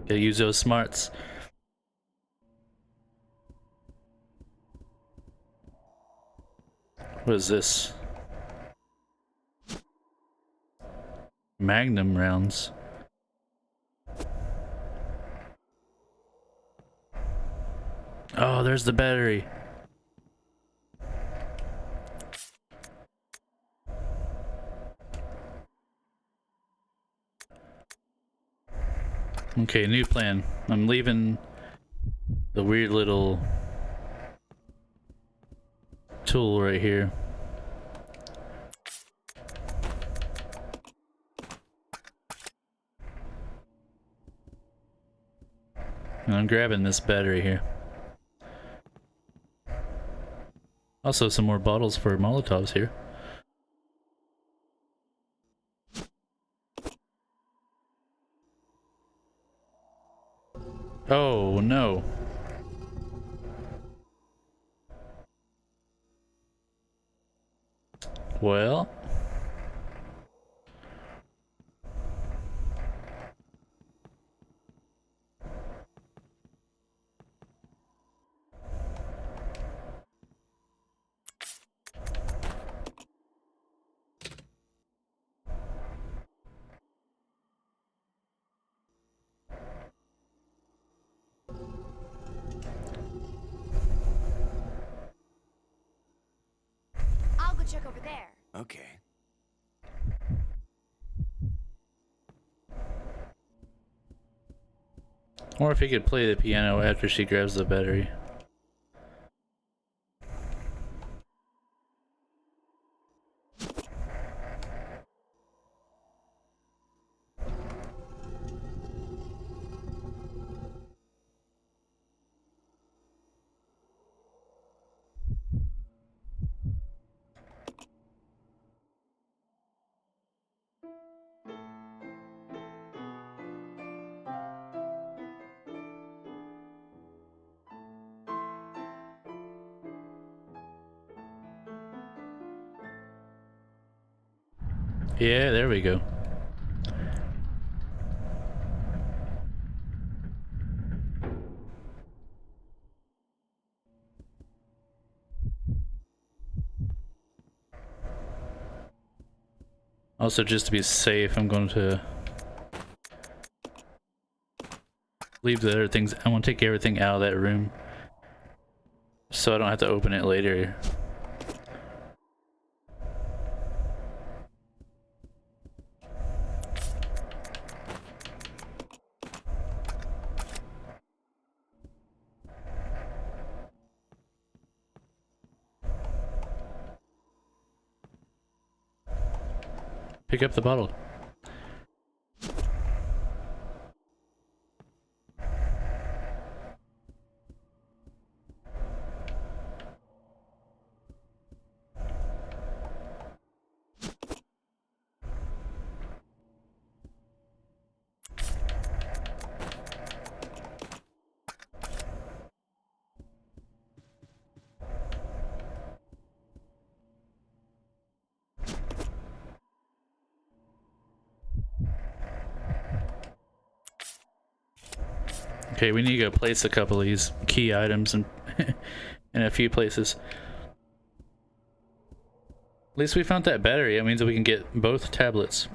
Gotta use those smarts. What is this? Magnum rounds. Oh, there's the battery. Okay, new plan. I'm leaving the weird little tool right here. And I'm grabbing this battery here. Also some more bottles for Molotovs here. Oh no. Well. I'll go check over there. Okay. Or if he could play the piano after she grabs the battery. Yeah, there we go. Also, just to be safe, I'm going to leave the other things. I want to take everything out of that room so I don't have to open it later. Pick up the bottle. Okay, we need to go place a couple of these key items in, in a few places. At least we found that battery. That means that we can get both tablets.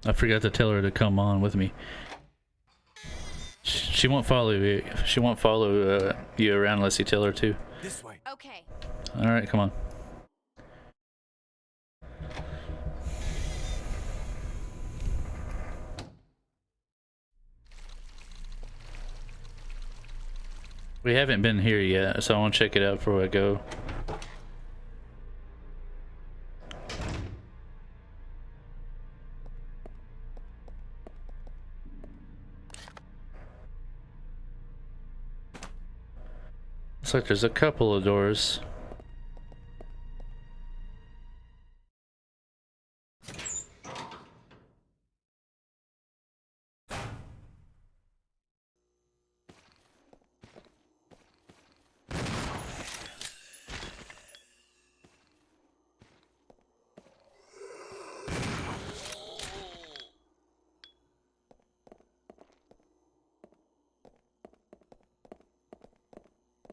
I forgot to tell her to come on with me. She won't follow you. She won't follow you around unless you tell her to. This way. Okay. All right, come on. We haven't been here yet, so I want to check it out before I go. Looks like there's a couple of doors.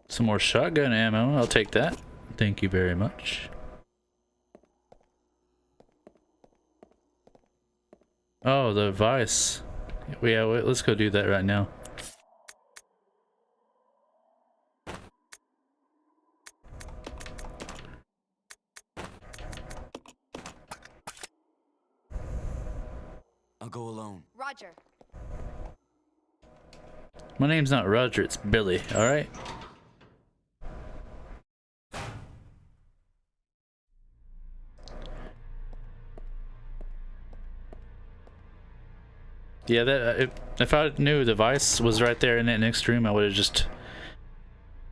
Some more shotgun ammo. I'll take that. Thank you very much. Oh, the vice. Yeah, wait, let's go do that right now. I'll go alone. Roger. My name's not Roger, it's Billy, alright? Yeah, that if I knew the device was right there in that next room, I would have just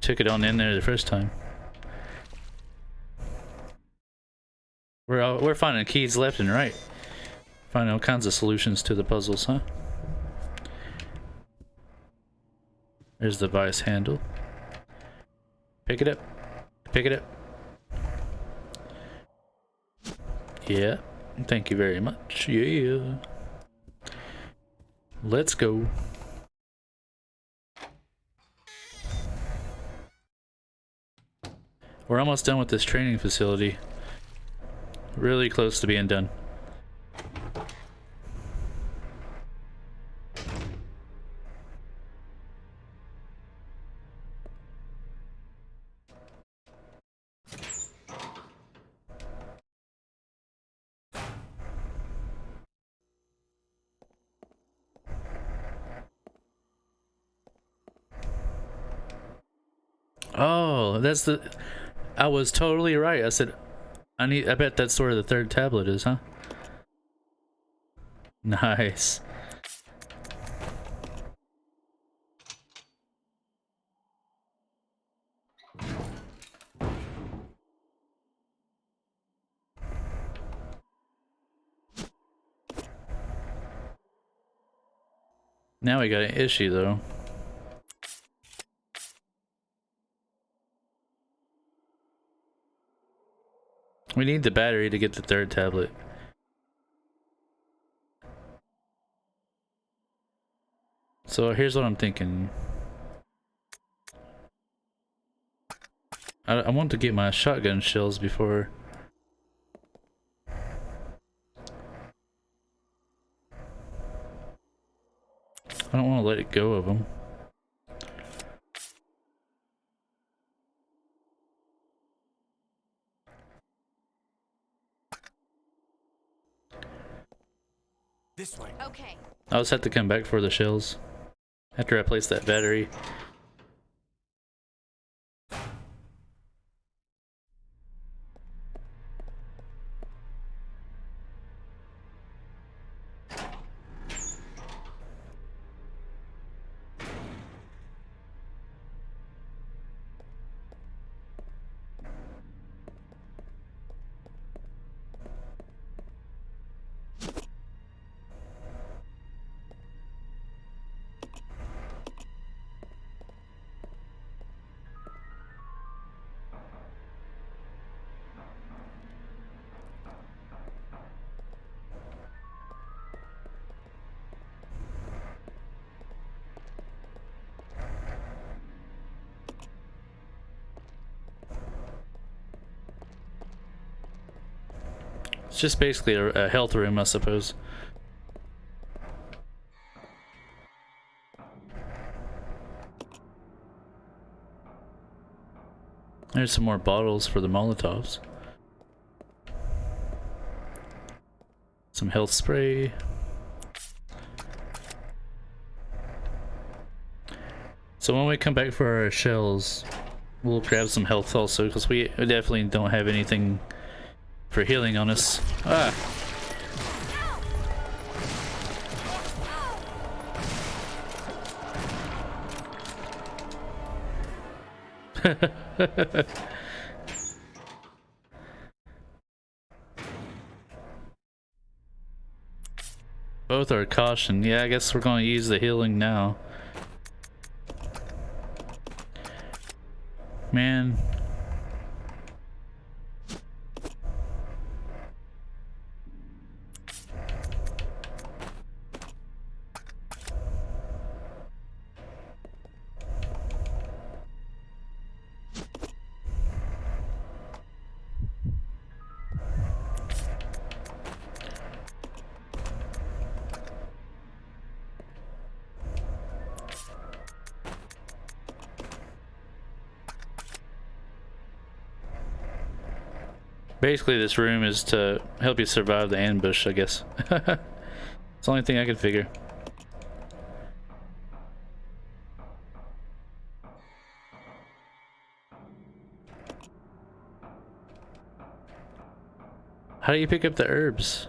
took it on in there the first time. We're finding keys left and right. Finding all kinds of solutions to the puzzles, huh? There's the device handle. Pick it up. Pick it up. Yeah. Thank you very much. Yeah. Let's go. We're almost done with this training facility. Really close to being done. Oh, that's the... I was totally right. I said, I bet that's where the third tablet is, huh? Nice. Now we got an issue though. We need the battery to get the third tablet. So here's what I'm thinking. I want to get my shotgun shells before... I don't want to let it go of them. This way. Okay. I'll just have to come back for the shells after I place that battery. It's just basically a health room, I suppose. There's some more bottles for the Molotovs. Some health spray. So when we come back for our shells, we'll grab some health also, because we definitely don't have anything for healing on us. Ah! Both are caution. Yeah, I guess we're going to use the healing now. Man. Basically, this room is to help you survive the ambush, I guess. It's the only thing I could figure. How do you pick up the herbs?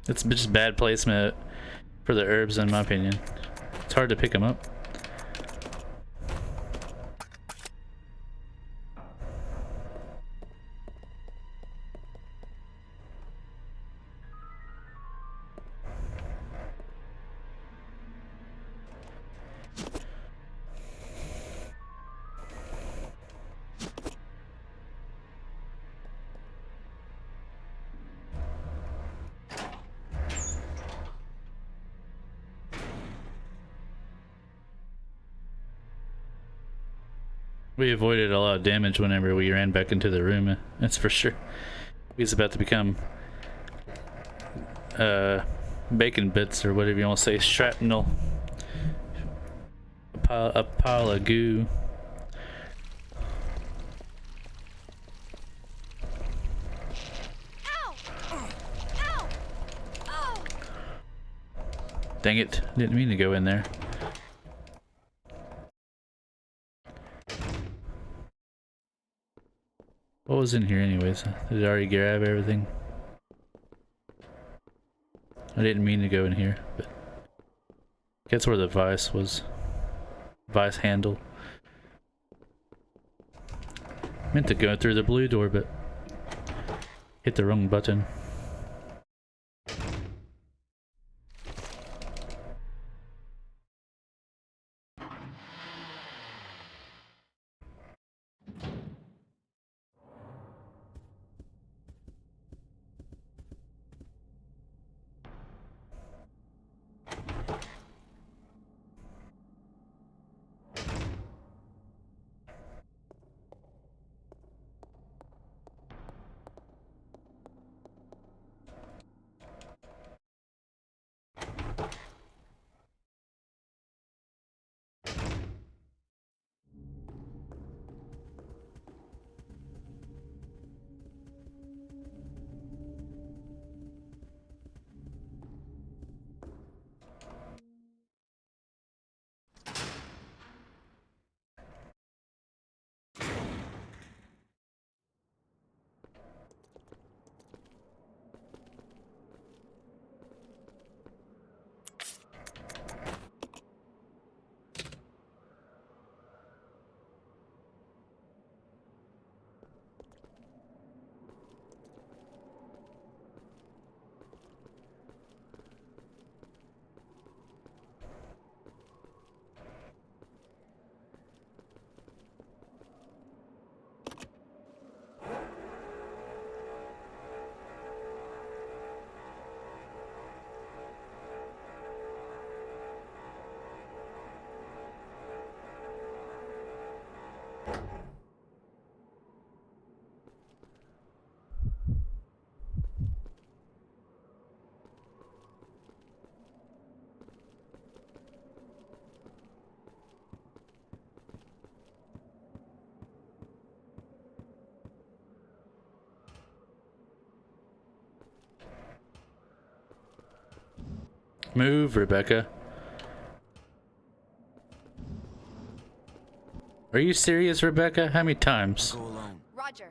It's just bad placement for the herbs, in my opinion. It's hard to pick them up. We avoided a lot of damage whenever we ran back into the room, that's for sure. He's about to become bacon bits or whatever you want to say, shrapnel. A pile of goo. Ow! Ow! Oh! Dang it, didn't mean to go in there. What was in here anyways? Did I already grab everything? I didn't mean to go in here, but that's where the vice was. Vice handle. Meant to go through the blue door, but hit the wrong button. Move, Rebecca. Are you serious, Rebecca? How many times? Go alone. Roger.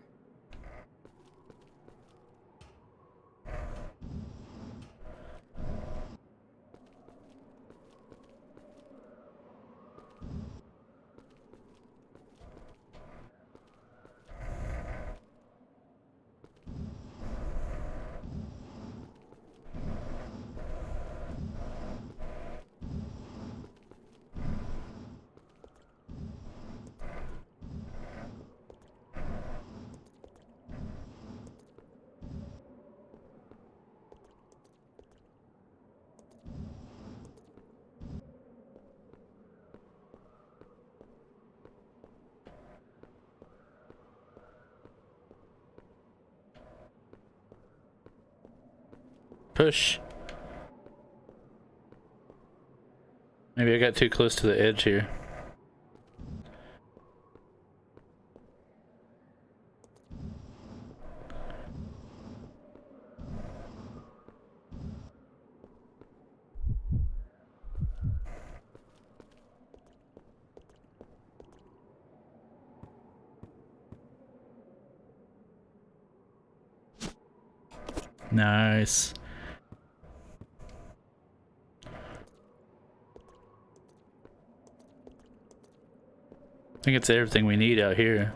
Push. Maybe I got too close to the edge here. Nice. I think it's everything we need out here.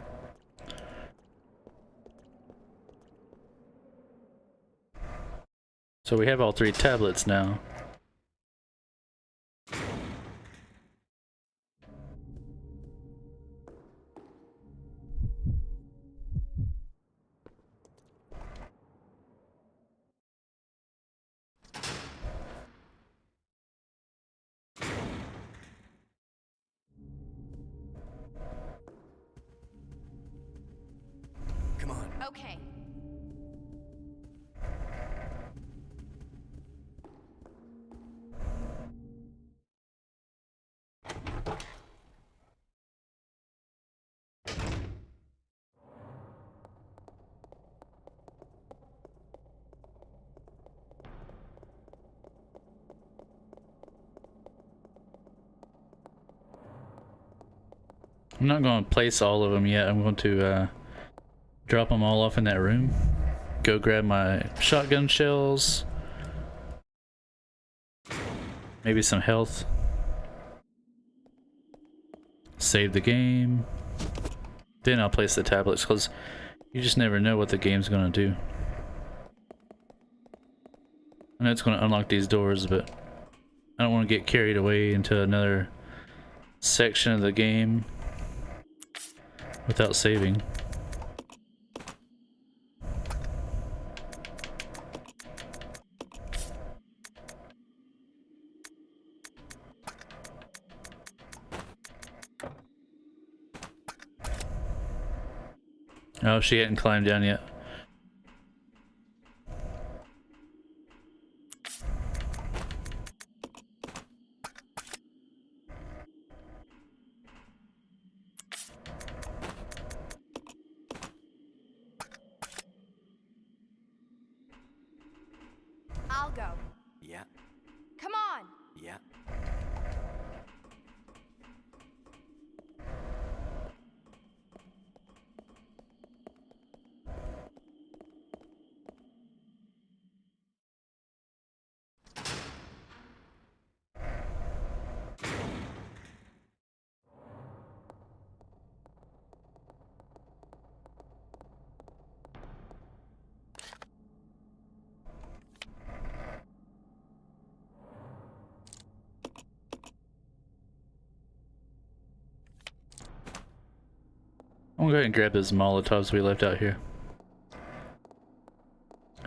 So we have all 3 tablets now. Come on. Okay. I'm not going to place all of them yet. I'm going to drop them all off in that room. Go grab my shotgun shells. Maybe some health. Save the game. Then I'll place the tablets, because you just never know what the game's going to do. I know it's going to unlock these doors, but I don't want to get carried away into another section of the game without saving. Oh, she hadn't climbed down yet. I'll go. Yeah, Come on. yeah. I'm gonna go ahead and grab those Molotovs we left out here.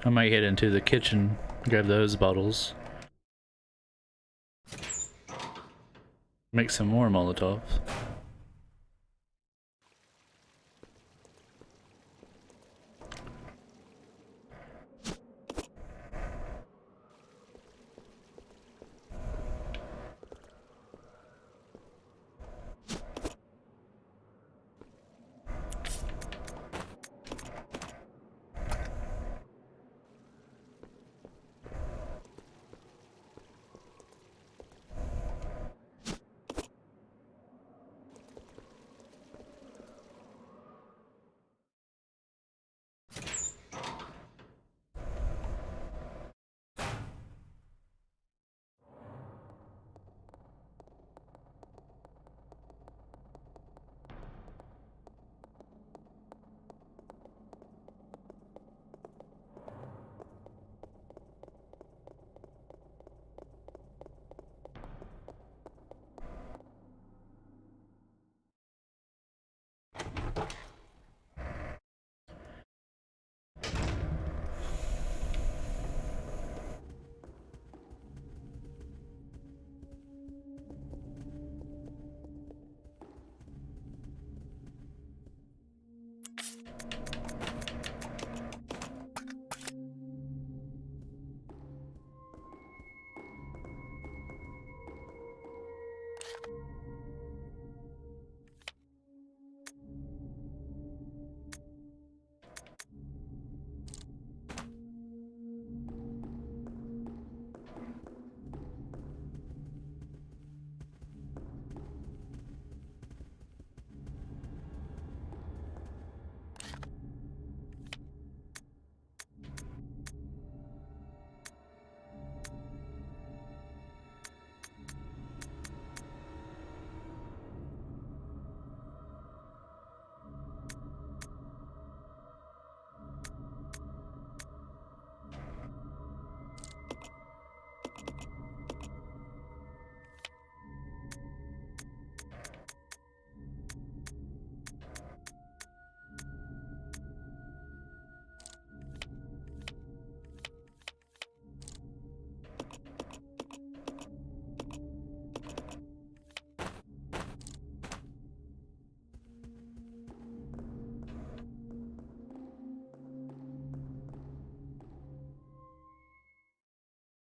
I might head into the kitchen, grab those bottles. Make some more Molotovs.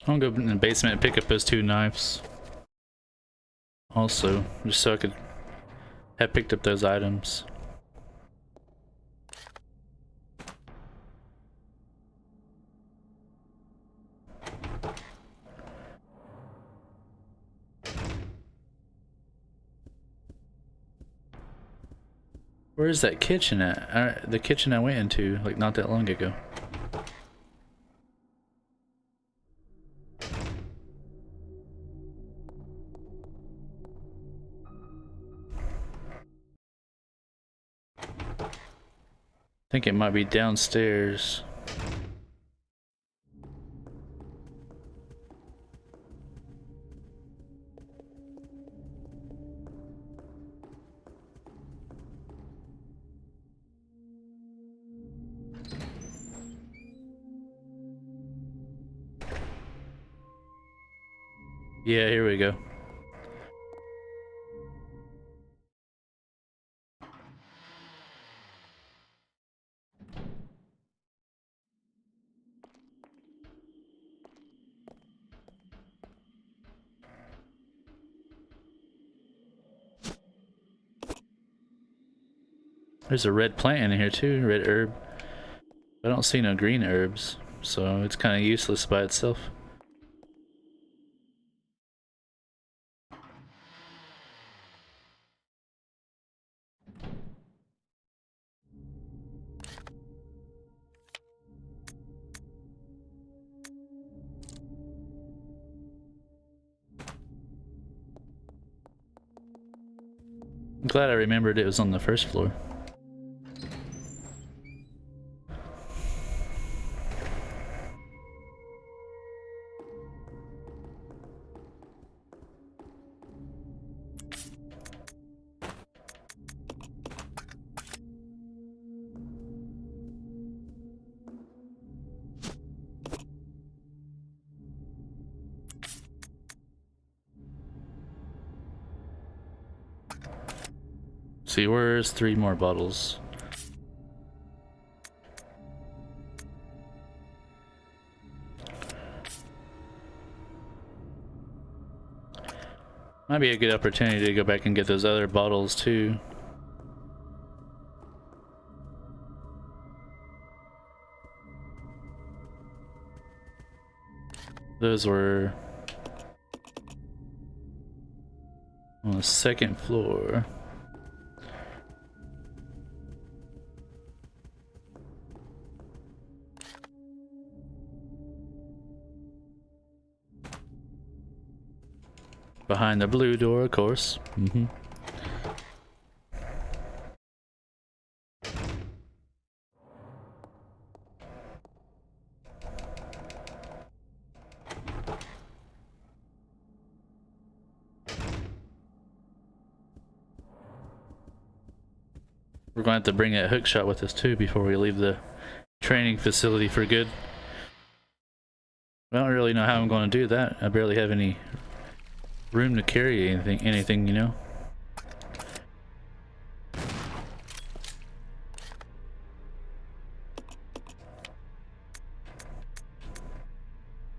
I'm gonna go in the basement and pick up those 2 knives. Also, just so I could have picked up those items. Where's that kitchen at? The kitchen I went into like not that long ago. I think it might be downstairs. Yeah, here we go. There's a red plant in here too, red herb. I don't see no green herbs, so it's kind of useless by itself. I'm glad I remembered it was on the first floor. See, where's 3 more bottles? Might be a good opportunity to go back and get those other bottles too. Those were on the 2nd floor. Behind the blue door, of course. We're going to have to bring that hook shot with us too before we leave the training facility for good. I don't really know how I'm going to do that. I barely have any room to carry anything, you know.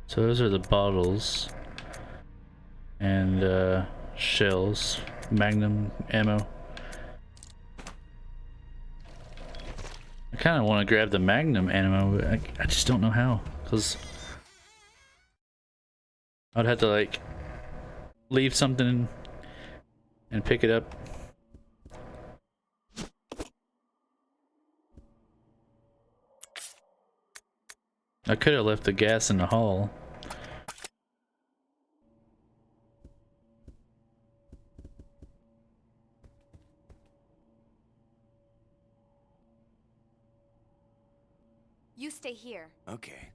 So those are the bottles and shells, magnum ammo. I kind of want to grab the magnum ammo, but I just don't know how, because I'd have to like leave something and pick it up. I could have left the gas in the hall. You stay here. Okay.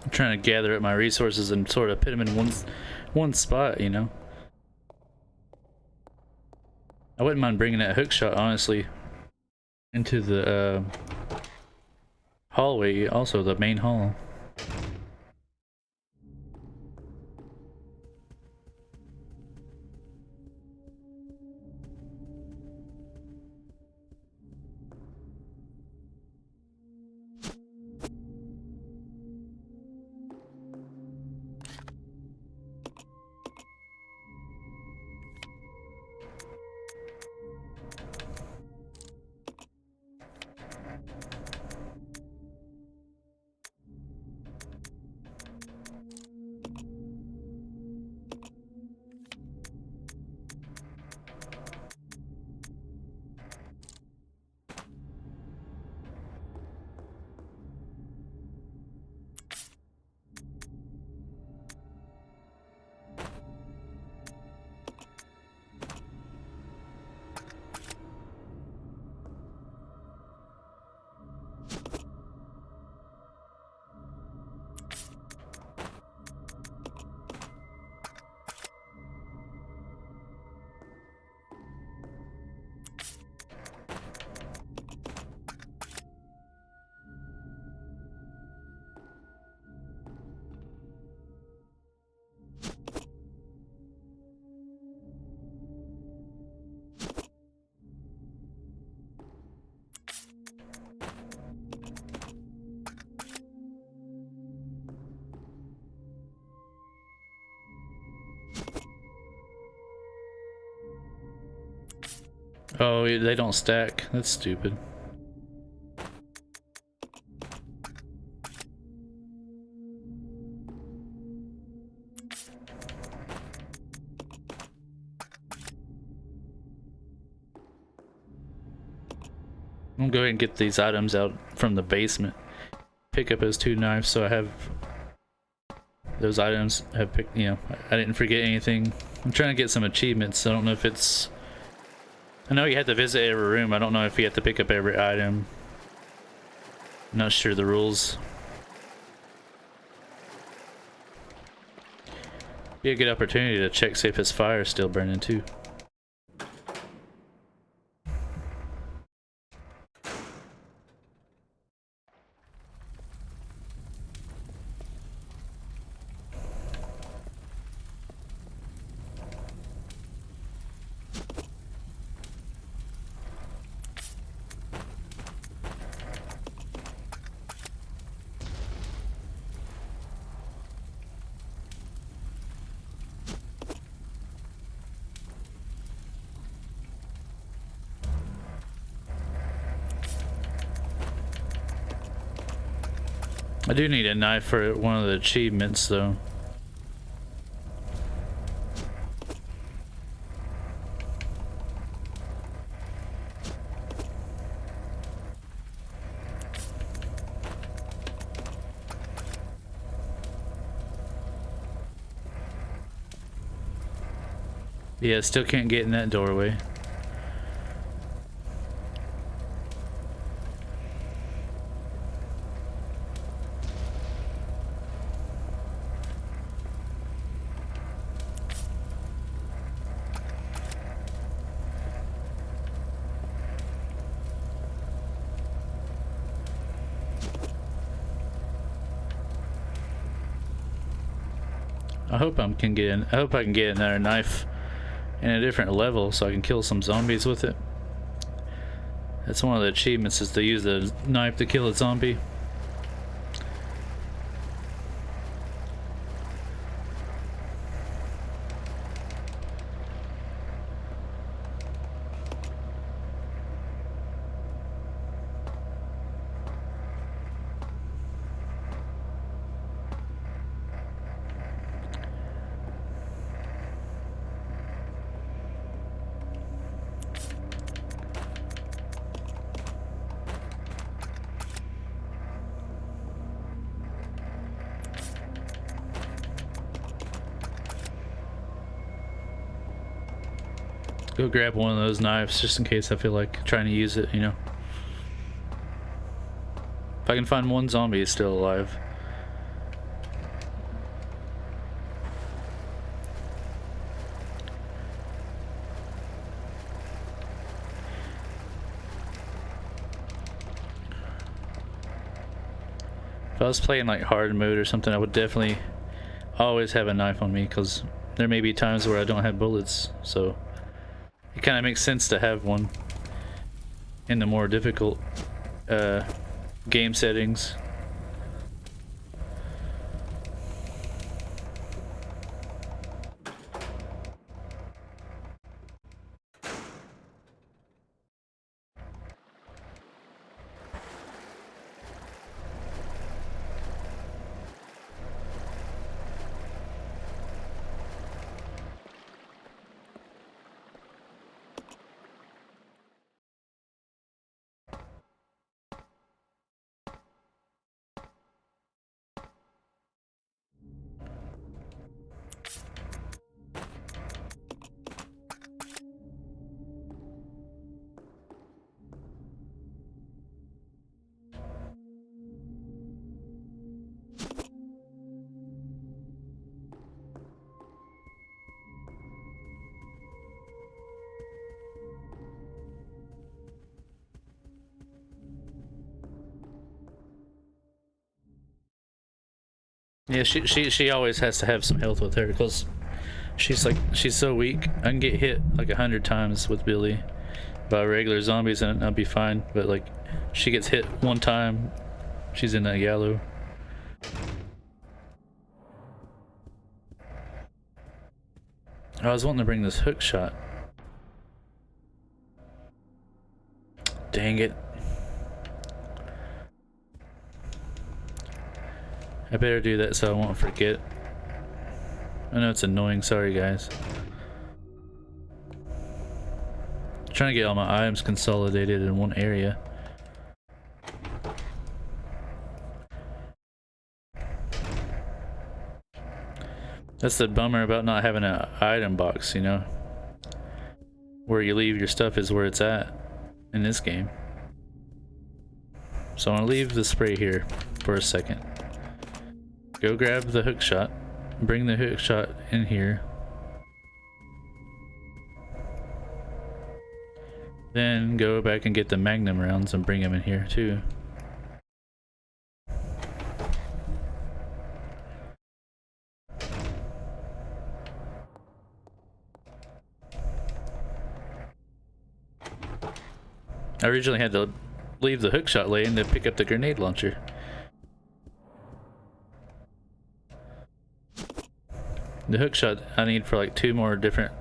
I'm trying to gather up my resources and sort of put them in one spot, you know. I wouldn't mind bringing that hook shot, honestly, into the hallway, also the main hall. Oh, they don't stack. That's stupid. I'm gonna go ahead and get these items out from the basement. Pick up those 2 knives so I have those items have picked, you know, I didn't forget anything. I'm trying to get some achievements. I don't know if it's, I know you have to visit every room. I don't know if you have to pick up every item. I'm not sure the rules. Be a good opportunity to check, see if his fire is still burning too. I do need a knife for one of the achievements though. Yeah, still can't get in that doorway. I hope I can get another knife in a different level so I can kill some zombies with it. That's one of the achievements, is to use the knife to kill a zombie. Go grab one of those knives just in case I feel like trying to use it, you know. If I can find one zombie is still alive. If I was playing like hard mode or something, I would definitely always have a knife on me, because there may be times where I don't have bullets, so it kind of makes sense to have one in the more difficult game settings. Yeah, she always has to have some health with her, because she's so weak. I can get hit like 100 times with Billy by regular zombies and I'll be fine, but like she gets hit one time, she's in that yellow. I was wanting to bring this hook shot. Dang it. I better do that so I won't forget. I know it's annoying, sorry guys. I'm trying to get all my items consolidated in one area. That's the bummer about not having an item box, you know? Where you leave your stuff is where it's at in this game. So I'm gonna leave the spray here for a second. Go grab the hook shot, bring the hook shot in here. Then go back and get the magnum rounds and bring them in here too. I originally had to leave the hook shot lane to pick up the grenade launcher. The hook shot I need for like 2 more different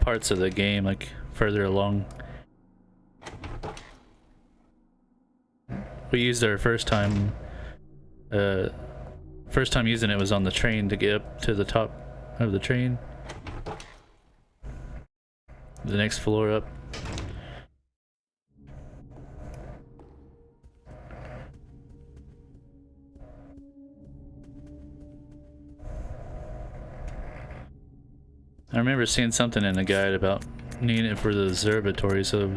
parts of the game, like further along. We used our first time using it was on the train to get up to the top of the train. The next floor up. I remember seeing something in the guide about needing it for the observatory, so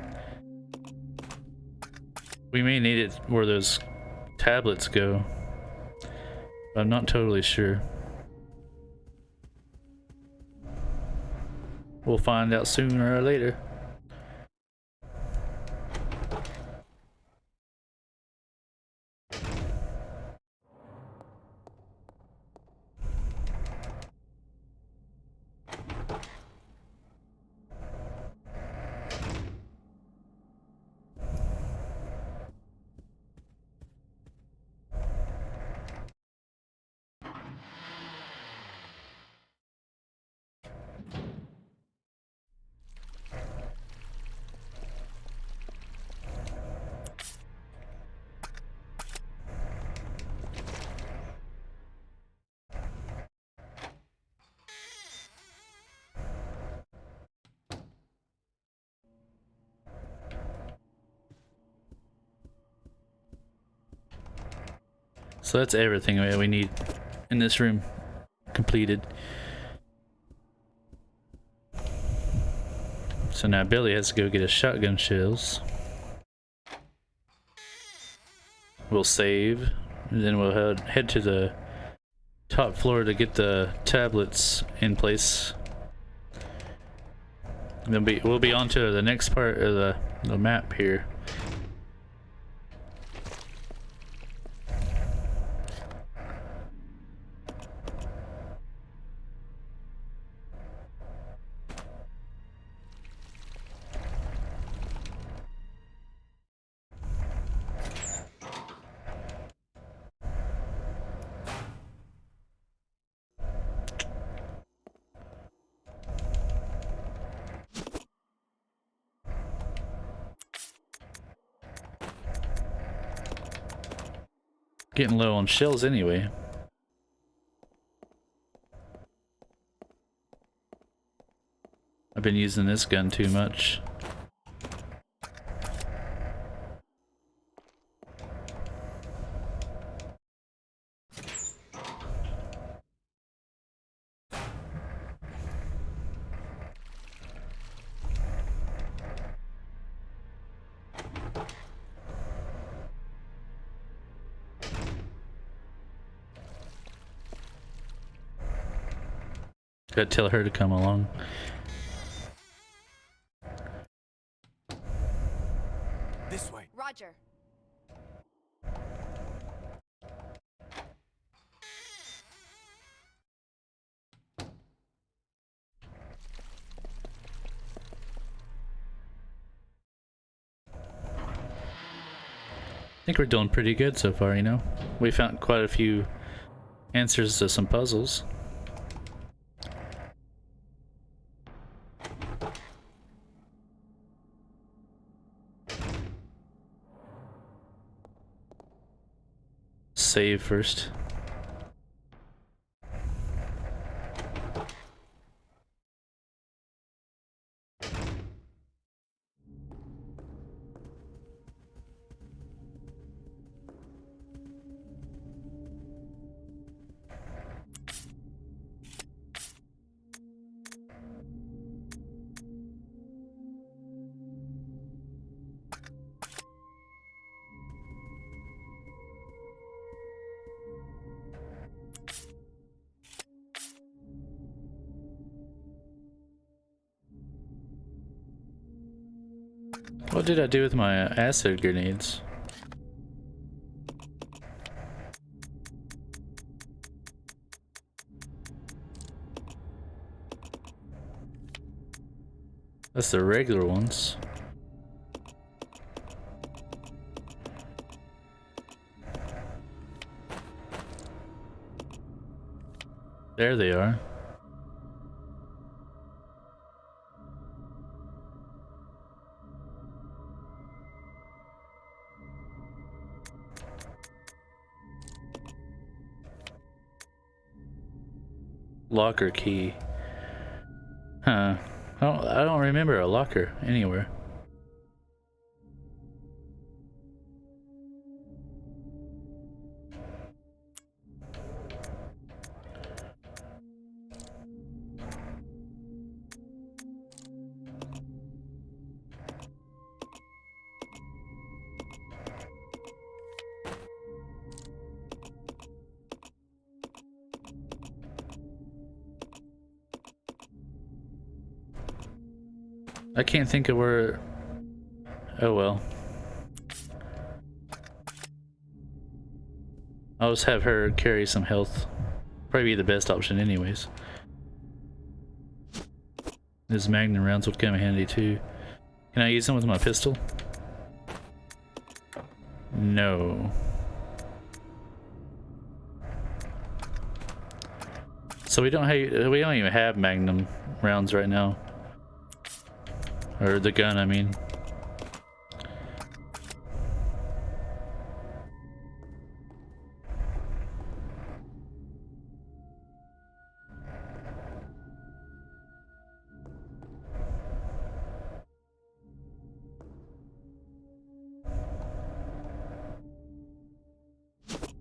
we may need it where those tablets go. But I'm not totally sure. We'll find out sooner or later. So that's everything we need in this room completed. So now Billy has to go get his shotgun shells. We'll save, and then we'll head to the top floor to get the tablets in place. Then we'll be on to the next part of the map here. Getting low on shells anyway. I've been using this gun too much. Gotta tell her to come along. This way. Roger. I think we're doing pretty good so far, you know? We found quite a few answers to some puzzles. Save first. What did I do with my acid grenades? That's the regular ones. There they are. Locker key. Huh. I don't remember a locker anywhere. I can't think of where... Oh well. I'll just have her carry some health. Probably be the best option anyways. These magnum rounds would come in handy too. Can I use them with my pistol? No. So we don't even have magnum rounds right now. Or the gun, I mean.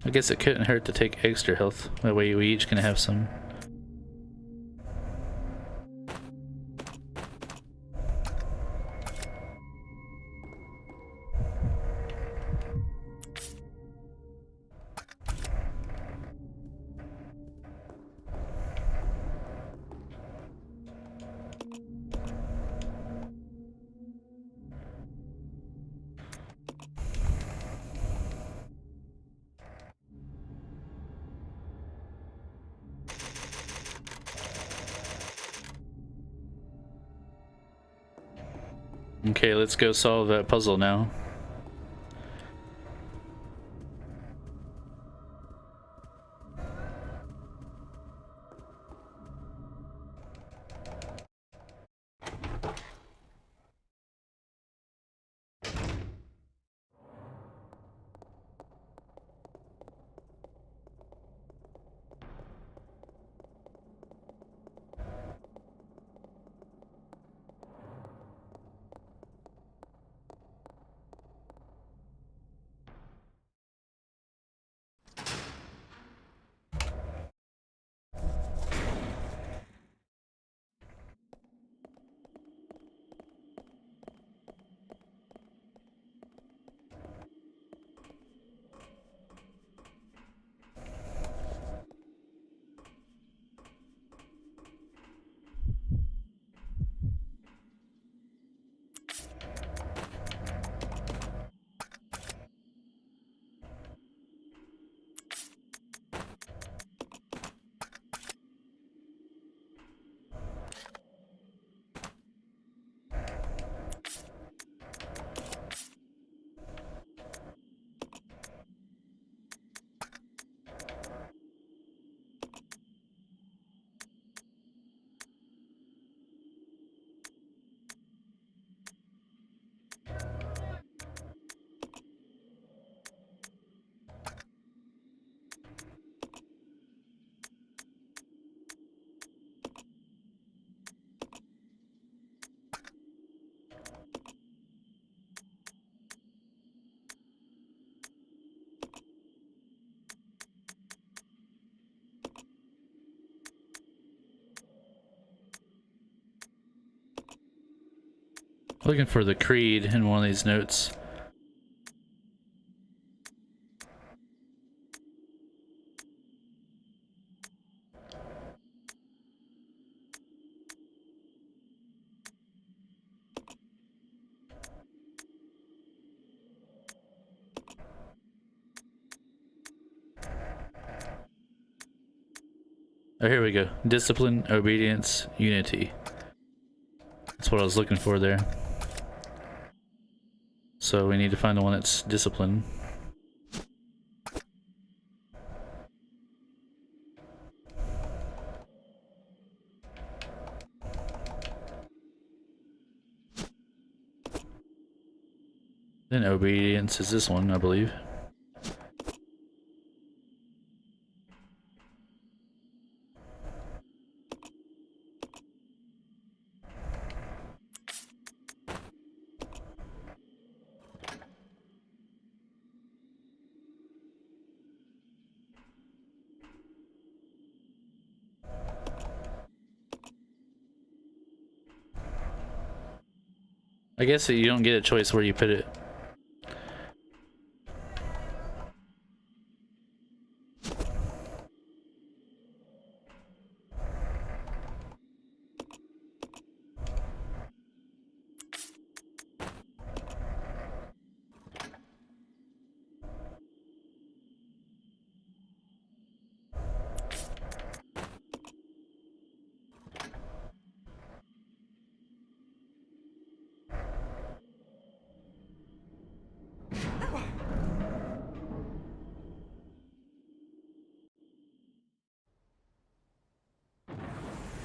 I guess it couldn't hurt to take extra health. That way we each can have some. Okay, let's go solve that puzzle now. Looking for the creed in one of these notes. Oh, here we go. Discipline, obedience, unity. That's what I was looking for there. So we need to find the one that's discipline. Then obedience is this one, I believe. I guess you don't get a choice where you put it.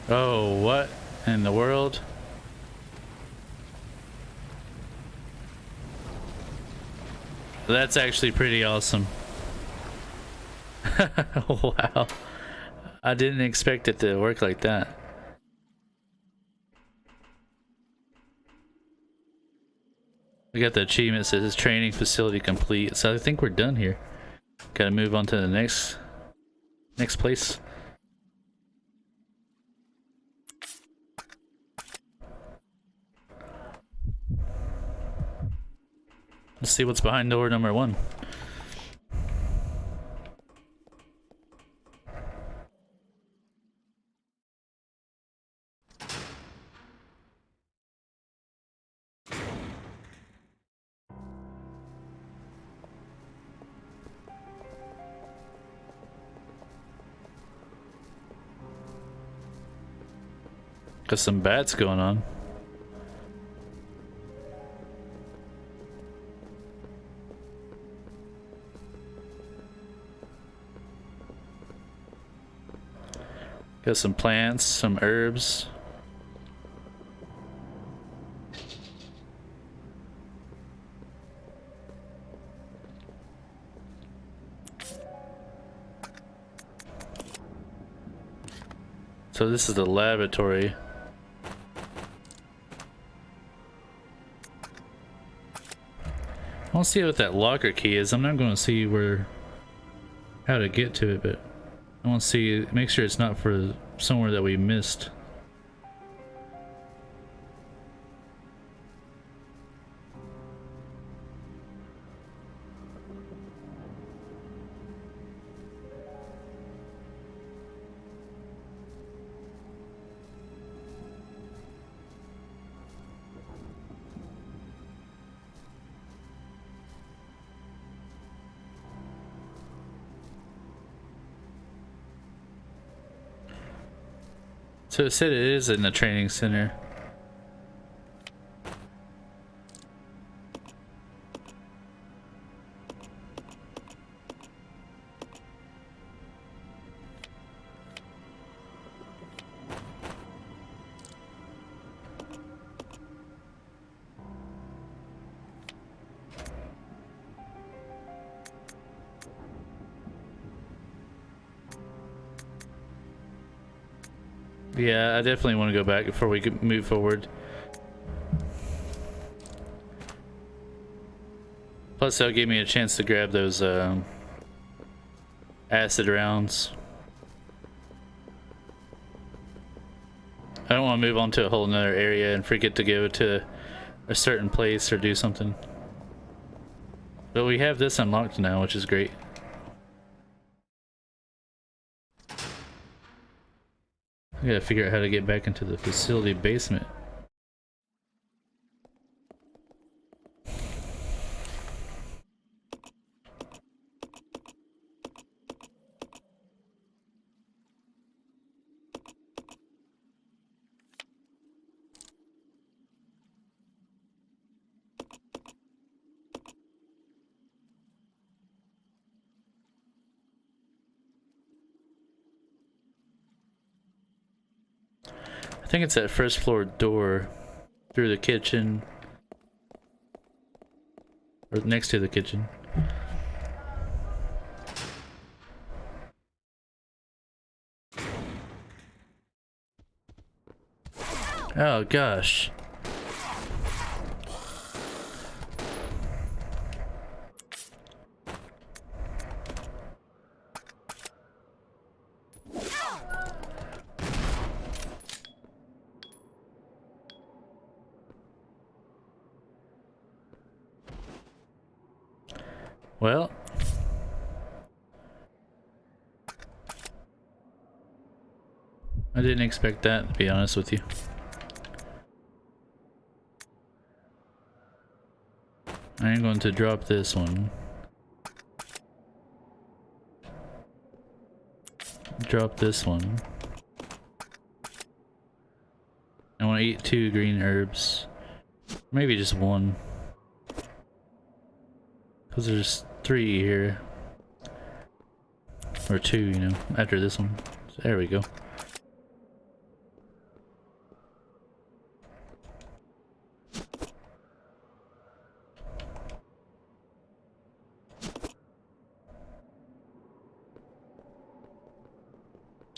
Oh, what in the world? That's actually pretty awesome. Wow. I didn't expect it to work like that. We got the achievement that says training facility complete. So I think we're done here. Gotta move on to the next place. Let's see what's behind door number 1. Got some bats going on. Got some plants, some herbs. So this is the laboratory. I want to see what that locker key is. I'm not going to see how to get to it, but I want to see, make sure it's not for somewhere that we missed. So it said it is in the training center. Yeah, I definitely want to go back before we could move forward. Plus, that'll give me a chance to grab those acid rounds. I don't want to move on to a whole nother area and forget to go to a certain place or do something. But we have this unlocked now, which is great. I gotta figure out how to get back into the facility basement. I think it's that first floor door through the kitchen or next to the kitchen. Oh gosh. Well, I didn't expect that, to be honest with you. I am going to drop this one. Drop this one. I want to eat 2 green herbs. Maybe just 1. Because there's 3 here. Or 2, you know, after this one. So there we go.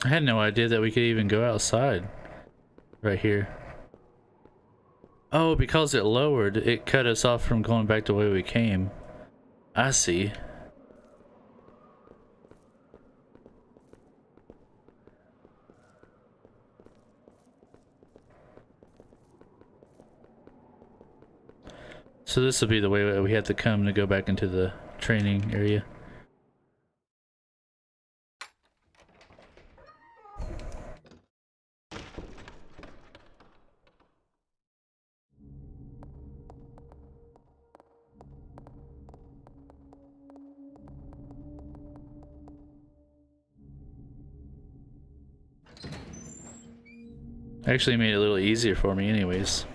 I had no idea that we could even go outside right here. Oh, because it lowered, it cut us off from going back the way we came. I see. So this will be the way we have to come to go back into the training area. Actually made it a little easier for me anyways.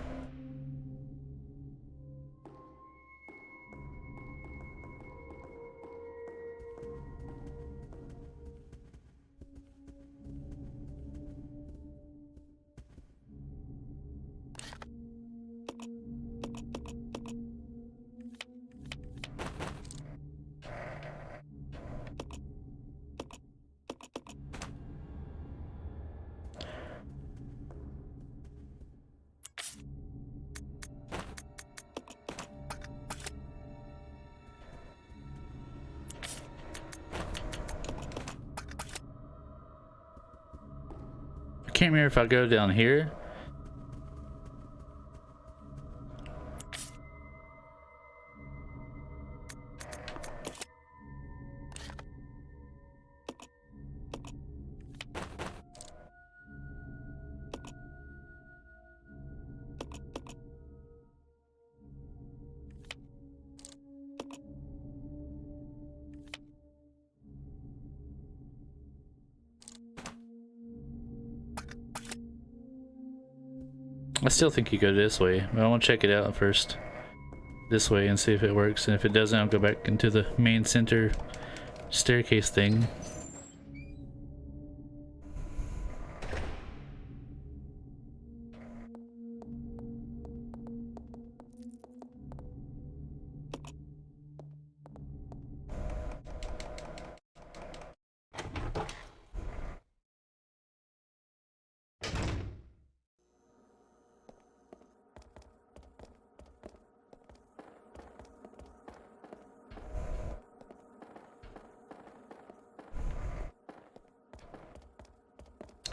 I can't remember if I go down here. I still think you go this way, but I want to check it out first. This way and see if it works, and if it doesn't, I'll go back into the main center staircase thing.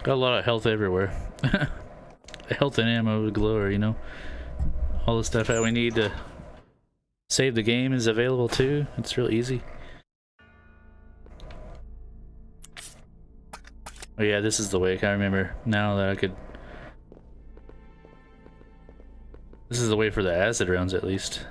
Got a lot of health everywhere. Health and ammo glower, you know. all the stuff that we need to save the game is available too. It's real easy. Oh yeah, this is the way. I remember now that I could. This is the way for the acid rounds at least.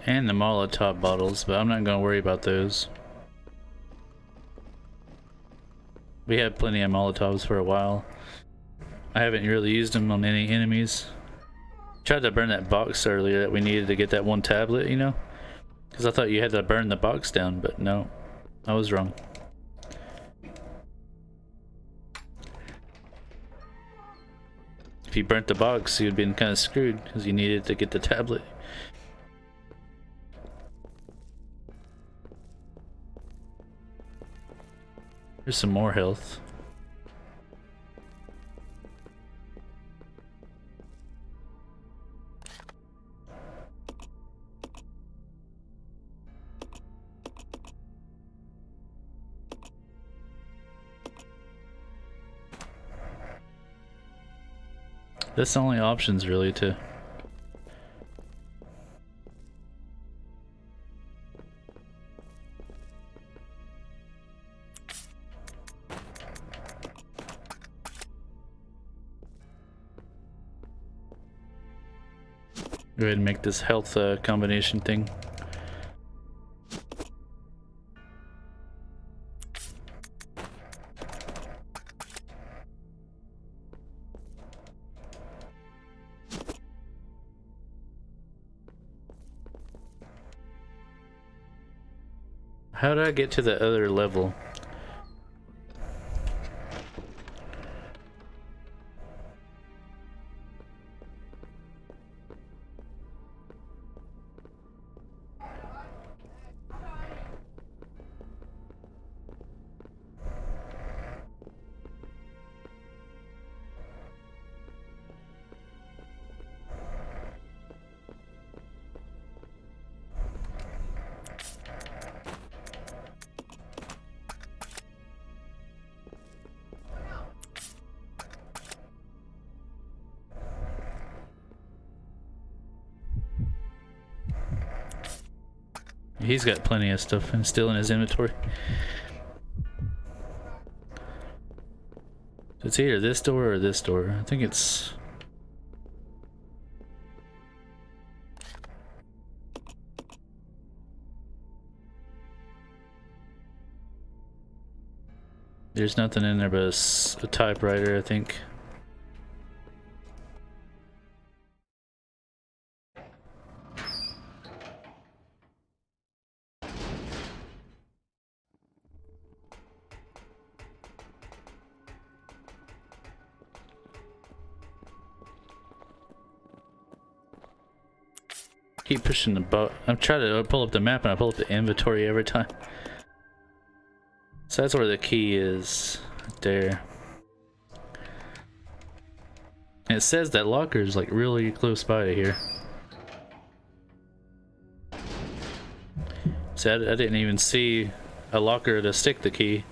And the Molotov bottles, but I'm not gonna worry about those. We had plenty of Molotovs for a while. I haven't really used them on any enemies. Tried to burn that box earlier that we needed to get that one tablet, you know? Because I thought you had to burn the box down, but no. I was wrong. If you burnt the box, you'd been kind of screwed because you needed to get the tablet. Here's some more health. That's the only options really to go ahead and make this health combination thing. How did I get to the other level? He's got plenty of stuff and still in his inventory. It's either this door or this door. I think it's... There's nothing in there but a typewriter, I think. Keep pushing the button. I'm trying to pull up the map and I pull up the inventory every time. So that's where the key is, right there. And it says that locker is like really close by to here. So I didn't even see a locker to stick the key.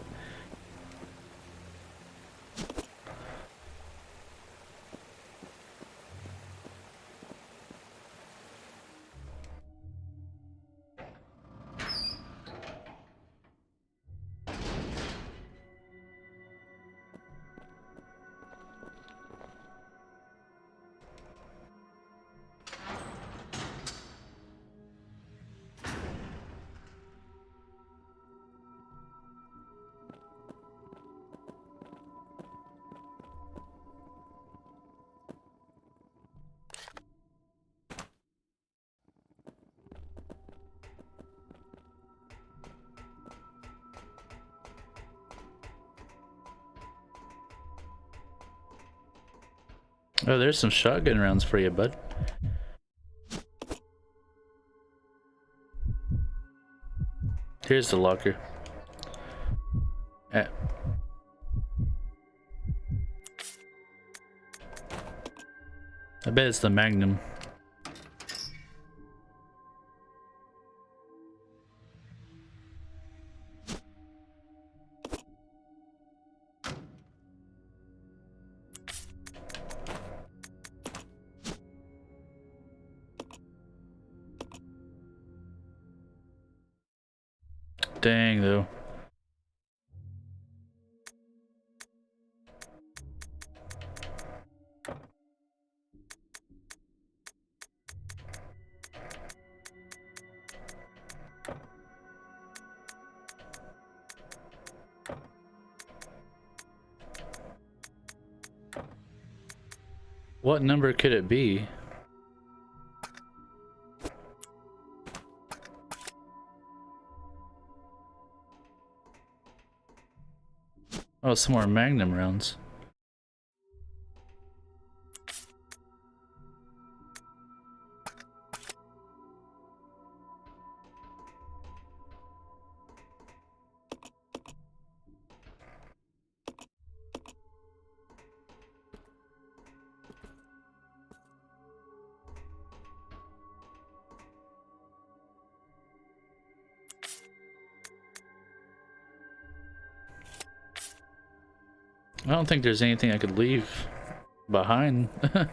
Oh, there's some shotgun rounds for you, bud. Here's the locker. Ah. I bet it's the Magnum. Dang, though. What number could it be? Oh, some more Magnum rounds. I don't think there's anything I could leave behind. I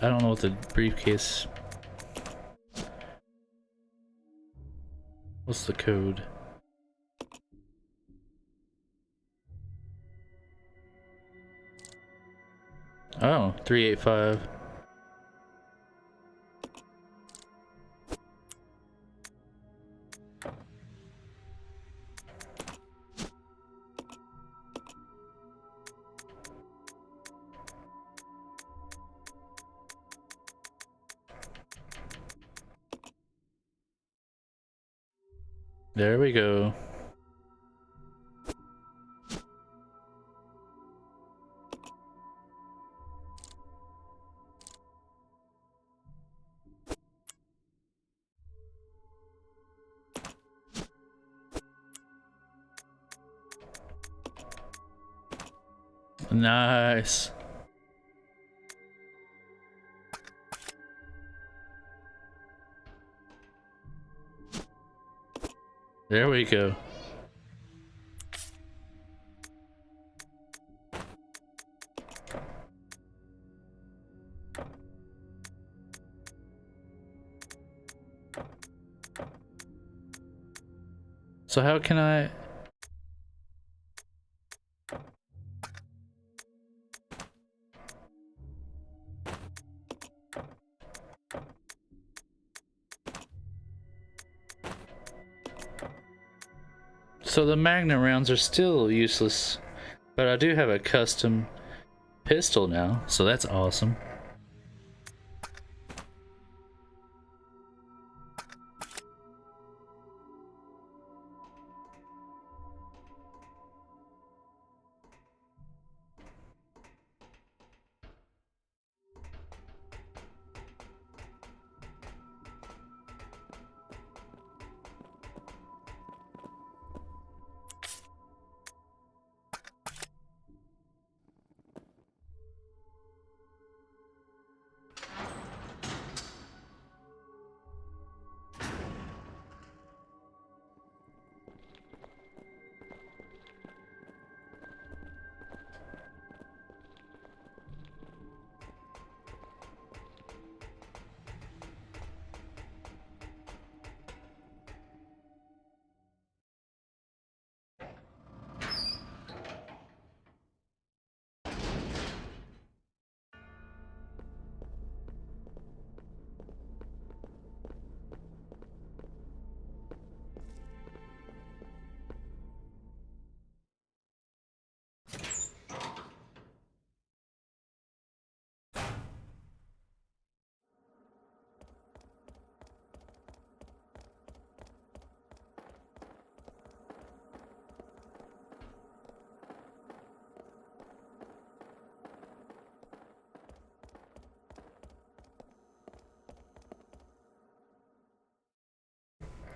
don't know what the briefcase... What's the code? Oh, 385. There we go. Nice. There we go. So how can I... So the Magnum rounds are still useless, but I do have a custom pistol now, so that's awesome.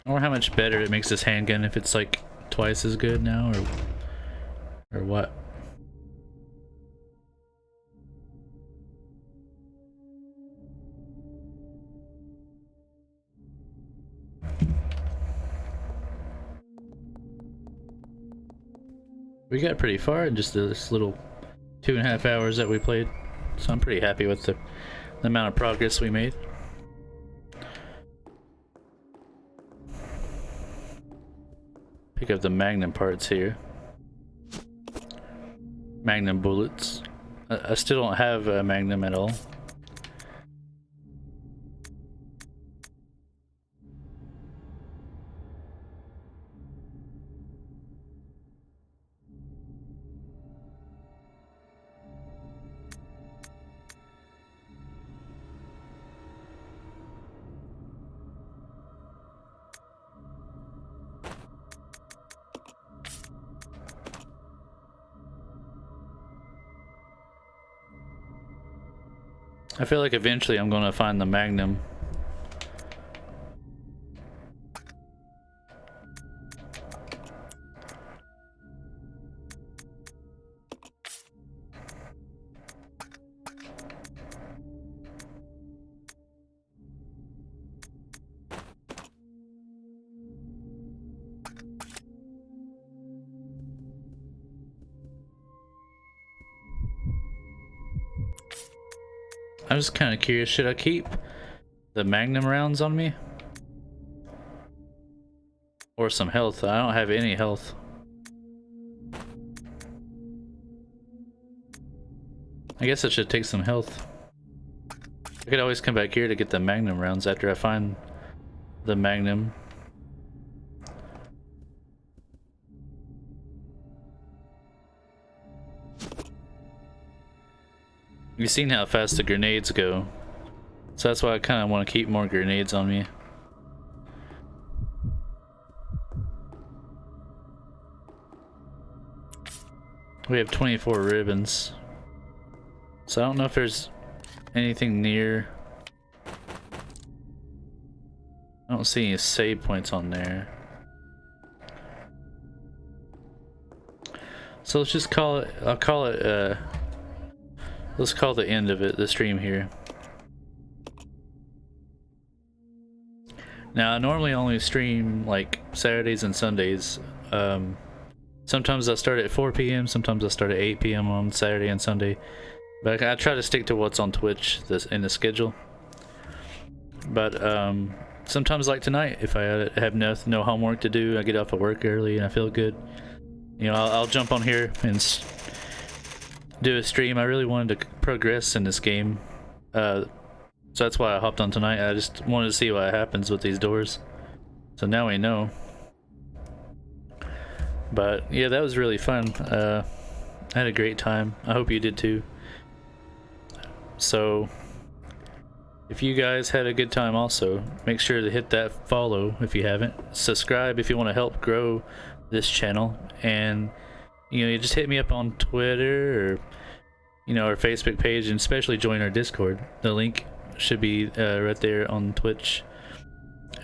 I wonder how much better it makes this handgun, if it's like twice as good now, or what. We got pretty far in just this little 2.5 hours that we played, so I'm pretty happy with the amount of progress we made. Pick up the Magnum parts here. Magnum bullets. I still don't have a Magnum at all. I feel like eventually I'm gonna find the Magnum. I'm just kind of curious, should I keep the Magnum rounds on me? Or some health? I don't have any health. I guess I should take some health. I could always come back here to get the Magnum rounds after I find the Magnum. You've seen how fast the grenades go, so that's why I kind of want to keep more grenades on me. We have 24 ribbons, so I don't know if there's anything near. I don't see any save points on there. So let's just call it, I'll call it, let's call the end of it, the stream here. Now, I normally only stream like Saturdays and Sundays. Sometimes I start at 4 p.m., sometimes I start at 8 p.m. on Saturday and Sunday. But I try to stick to what's on Twitch in the schedule. But sometimes, like tonight, if I have no homework to do, I get off of work early and I feel good. You know, I'll jump on here and do a stream. I really wanted to progress in this game, so that's why I hopped on tonight. I just wanted to see what happens with these doors, so now we know. But yeah, that was really fun. I had a great time. I hope you did too. So if you guys had a good time also, make sure to hit that follow if you haven't. Subscribe if you want to help grow this channel, and you know, you just hit me up on Twitter or, you know, our Facebook page, and especially join our Discord. The link should be right there on Twitch.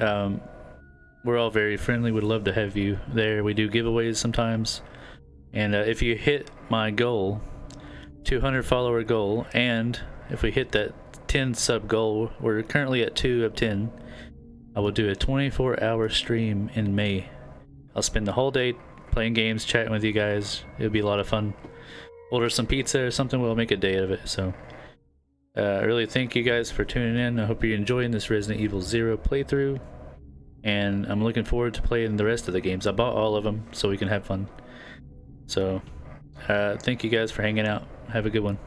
We're all very friendly. Would love to have you there. We do giveaways sometimes, and if you hit my goal, 200 follower goal, and if we hit that 10 sub goal, we're currently at 2 of 10, I will do a 24-hour stream in May. I'll spend the whole day playing games, chatting with you guys. It'll be a lot of fun. Order some pizza or something, we'll make a day of it. So I really thank you guys for tuning in. I hope you're enjoying this Resident Evil 0 playthrough, and I'm looking forward to playing the rest of the games. I bought all of them so we can have fun. So thank you guys for hanging out. Have a good one.